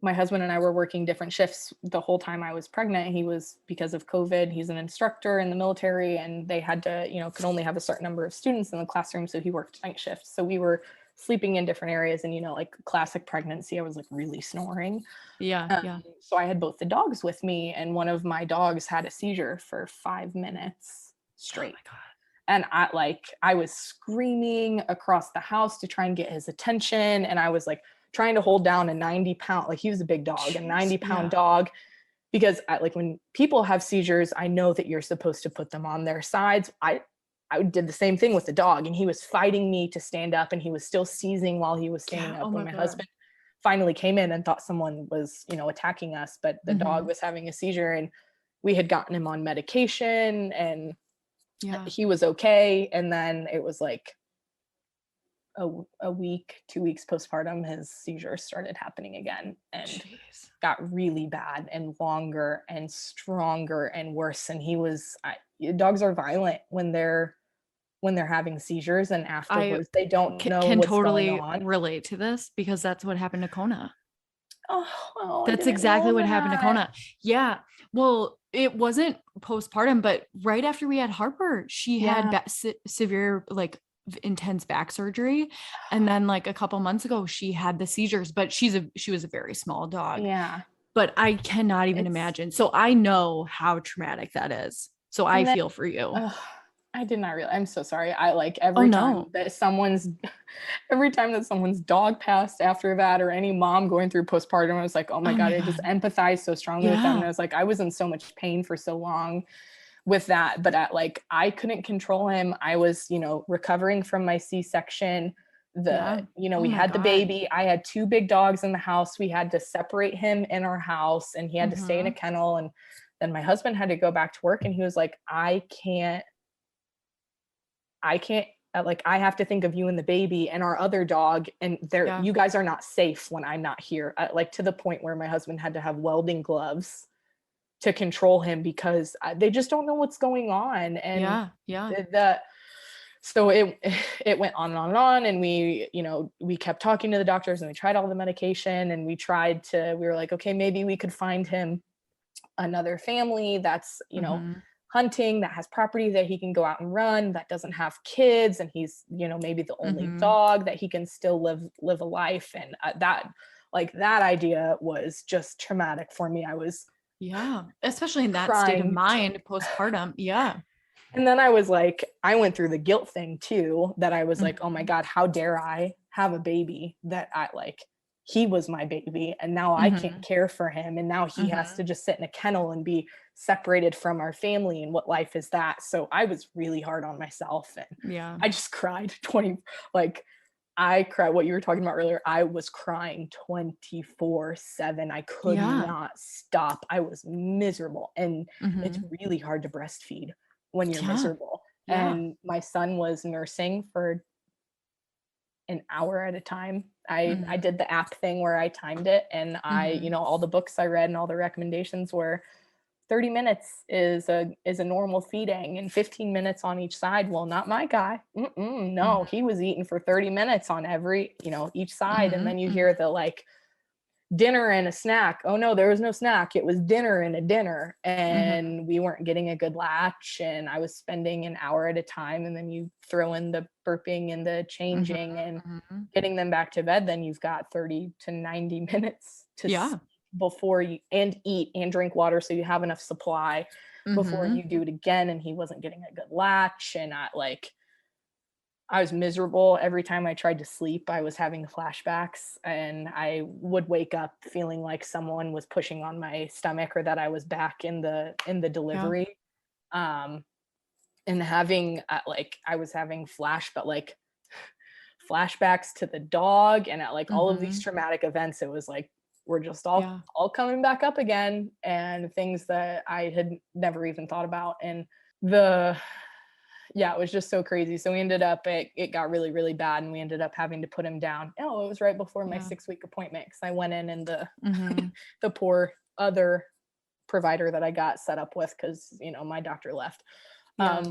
My husband and I were working different shifts the whole time I was pregnant. He was, because of COVID, he's an instructor in the military, and they had to, could only have a certain number of students in the classroom. So he worked night shifts. So we were sleeping in different areas. And, like classic pregnancy, I was like really snoring. Yeah. Um, Yeah. so I had both the dogs with me, and one of my dogs had a seizure for 5 minutes Oh straight. my God. And I was screaming across the house to try and get his attention. And I was like trying to hold down a 90-pound, like he was a big dog, a Jeez. 90-pound Yeah. dog, because like when people have seizures, I know that you're supposed to put them on their sides. I did the same thing with the dog, and he was fighting me to stand up, and he was still seizing while he was Yeah. standing Oh up when my my God. husband finally came in and thought someone was, attacking us, but the dog Mhm. was having a seizure, and we had gotten him on medication, and Yeah. he was okay. And then it was like a week, 2 weeks postpartum, his seizures started happening again and Jeez. got really bad and longer and stronger and worse. And dogs are violent when they're having seizures, and I afterwards they don't know can what's going totally on. relate to this because that's what happened to Kona. Oh, I That's didn't exactly know what happened to that. Kona. Yeah. Well, it wasn't postpartum, but right after we had Harper, she had Yeah, severe, like intense back surgery. And then like a couple months ago, she had the seizures, but she was a very small dog. yeah. But I cannot even It's imagine. So I know how traumatic that is. So I and then feel for you. ugh, I did not realize. I'm so sorry. I like Oh no. every time that someone's dog passed after that, or any mom going through postpartum, I was like, oh my Oh God, my I just God. empathize so strongly with them. And Yeah. I was like, I was in so much pain for so long with that. But I couldn't control him. I was, recovering from my C-section. Yeah. Oh We my had the God. baby. I had two big dogs in the house. We had to separate him in our house, and he had to stay in a Mm-hmm. kennel. And then my husband had to go back to work, and he was like, I can't like I have to think of you and the baby and our other dog, and Yeah. you guys are not safe when I'm not here. Like to the point where my husband had to have welding gloves to control him, because they just don't know what's going on. And Yeah. Yeah. the so it went on and on and on, and we kept talking to the doctors, and we tried all the medication, and we were like, okay, maybe we could find him another family that's, Mm-hmm. hunting, that has property that he can go out and run, that doesn't have kids, and he's, maybe the only Mm-hmm. dog, that he can still live a life. And that idea was just traumatic for me. I was Yeah. Especially in that state of crying. mind postpartum. Yeah. And then I went through the guilt thing too, that I was like, oh my Mm-hmm. God, how dare I have a baby that he was my baby, and now I Mm-hmm. can't care for him, and now he has Mm-hmm. to just sit in a kennel and be separated from our family, and what life is that? So I was really hard on myself, and Yeah. I just cried 20 like I cried. What you were talking about earlier, I was crying 24/7. I could Yeah. not stop. I was miserable. And it's Mm-hmm. really hard to breastfeed when you're Yeah. miserable. Yeah. And my son was nursing for an hour at a time. I Mm-hmm. did the app thing where I timed it, and Mm-hmm. all the books I read and all the recommendations were 30 minutes is a normal feeding, and 15 minutes on each side. Well, not my guy. No, he was eating for 30 minutes on each side. And Mm-hmm. then you Mm-hmm. hear the like dinner and a snack. Oh no, there was no snack. It was dinner and a dinner. Mm-hmm. And we weren't getting a good latch. And I was spending an hour at a time. And then you throw in the burping and the Mm-hmm. changing and Mm-hmm. getting them back to bed. Then you've got 30 to 90 minutes Yeah. before you and eat and drink water, so you have enough supply before Mm-hmm. you do it again. And he wasn't getting a good latch, and I was miserable. Every time I tried to sleep, I was having flashbacks, and I would wake up feeling like someone was pushing on my stomach, or that I was back in the Yeah. delivery. Um, and having I was having flashbacks to the dog, and at like all of these Mm-hmm. traumatic events. It was like we're just Yeah. all coming back up again, and things that I had never even thought about. And the yeah, it was just so crazy. So we ended up, it got really, really bad, and we ended up having to put him down. Oh, it was right before my Yeah. 6-week appointment, because I went in and Mm-hmm. the poor other provider that I got set up with, because my doctor left, Yeah.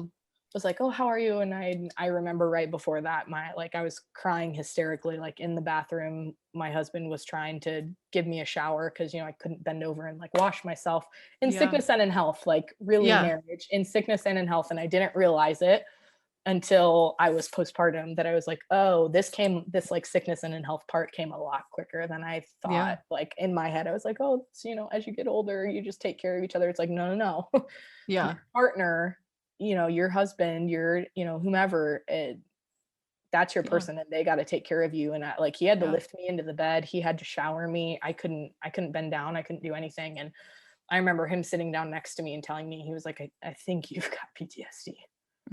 was like, "Oh, how are you?" And I remember right before that, I was crying hysterically, like in the bathroom. My husband was trying to give me a shower, because I couldn't bend over and like wash myself, in Yeah. sickness and in health, like really Yeah. marriage, in sickness and in health. And I didn't realize it until I was postpartum, that I was like, oh, this like sickness and in health part came a lot quicker than I Yeah. thought. Like in my head, I was like, oh, it's, as you get older, you just take care of each other. It's like, no, no, no. Yeah. Your partner, your husband, your, whomever, that's your Yeah. person, and they got to take care of you. And like, he had to Yeah. lift me into the bed. He had to shower me. I couldn't bend down. I couldn't do anything. And I remember him sitting down next to me and telling me, he was like, I think you've got PTSD.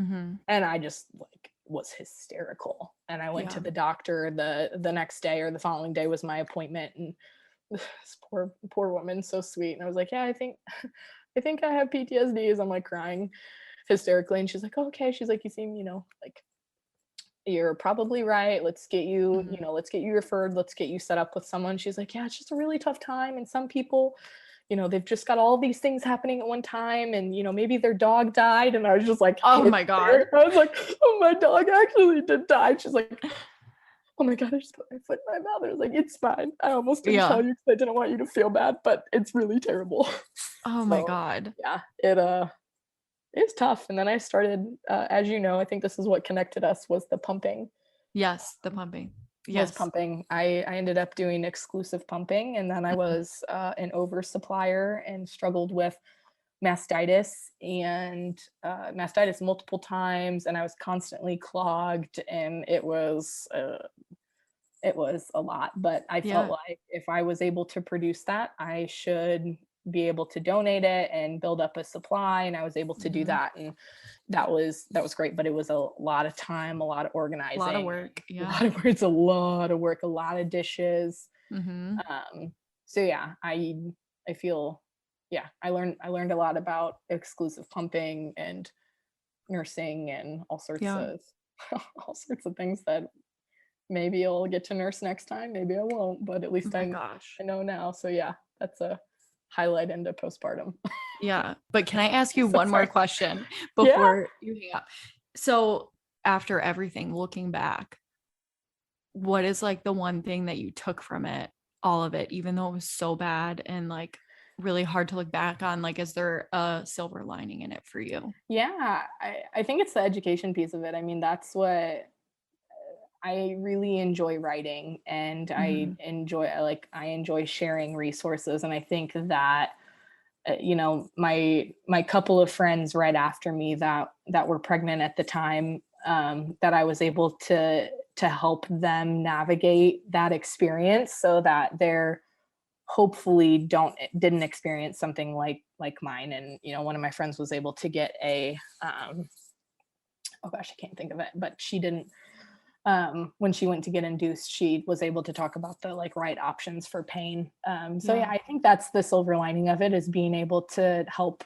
Mm-hmm. And I just like was hysterical. And I went to Yeah. the doctor the next day, or the following day was my appointment. And this poor woman, so sweet. And I was like, yeah, I think I have PTSD, as I'm like crying hysterically. And she's like, oh, okay. She's like, you seem, like you're probably right. Mm-hmm. Let's get you referred. Let's get you set up with someone. She's like, yeah, it's just a really tough time. And some people, they've just got all these things happening at one time, and, maybe their dog died. And I was just like, Oh my God. I was like, oh, my dog actually did die. She's like, oh my God, I just put my foot in my mouth. I was like, it's fine. I almost didn't tell Yeah. you because I didn't want you to feel bad, but it's really terrible. Oh my So God. yeah, it's tough. And then I started, as I think this is what connected us, was the pumping. Yes. The pumping. Was Yes. pumping. I ended up doing exclusive pumping, and then I was an oversupplier and struggled with mastitis and mastitis multiple times, and I was constantly clogged, and it was a lot. But I felt Yeah. like if I was able to produce that, I should be able to donate it and build up a supply, and I was able to do Mm-hmm. that. And that was great, but it was a lot of time, a lot of A lot of organizing, work. a Yeah. lot of words, a lot of work, a lot of dishes. Mm-hmm. So yeah, I feel, yeah, I learned a lot about exclusive pumping and nursing, and all sorts Yeah. of all sorts of things that maybe I'll get to nurse next time, maybe I won't, but at Oh least my I gosh. know now. So yeah, that's a highlight into postpartum. Yeah. But can I ask you So one more sorry. question Yeah. before you hang up? So after everything, looking back, what is like the one thing that you took from it, all of it, even though it was so bad and like really hard to look back on? Like, is there a silver lining in it for you? Yeah, I think it's the education piece of it. I mean, that's what I really enjoy writing, and Mm-hmm. I enjoy sharing resources. And I think that my couple of friends right after me that were pregnant at the time, that I was able to help them navigate that experience, so that they're hopefully didn't experience something like mine. And one of my friends was able to get a oh gosh, I can't think of it, but she didn't, when she went to get induced, she was able to talk about the like right options for pain. So Yeah. yeah, I think that's the silver lining of it, is being able to help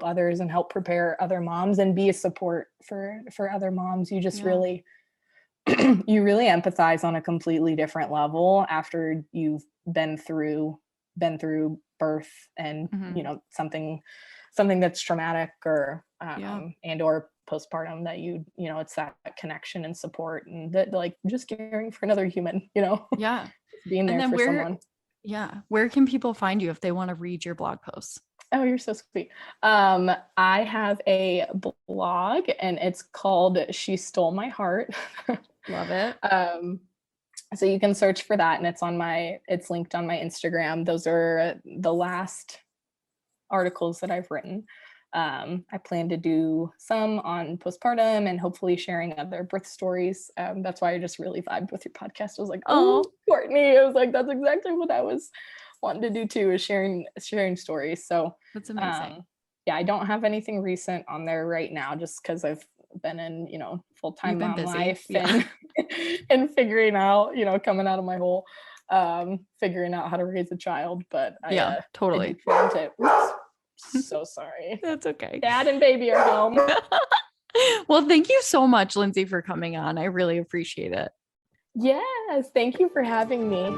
others and help prepare other moms and be a support for other moms. You just Yeah. really you really empathize on a completely different level after you've been through birth, and Mm-hmm. something that's traumatic, or Yeah. and or postpartum, that it's that connection and support, and that, like, just caring for another human, Yeah. just being And there then for someone. where can people find you if they want to read your blog posts? Oh, you're so sweet. I have a blog, and it's called She Stole My Heart. Love it. um, so you can search for that, and it's linked on my Instagram. Those are the last articles that I've written. I plan to do some on postpartum, and hopefully sharing other birth stories. That's why I just really vibed with your podcast. I was like, oh, Oh, Courtney. I was like, that's exactly what I was wanting to do too, is sharing stories. So that's amazing. um, yeah, I don't have anything recent on there right now, just because I've been in, You've full-time been mom busy. life, Yeah. and and figuring out, coming out of my hole, figuring out how to raise a child. But Yeah, I do totally. plan to. Oops, so sorry. That's okay. Dad and baby are home. Well, thank you so much, Lindsey, for coming on. I really appreciate it. Yes, thank you for having me.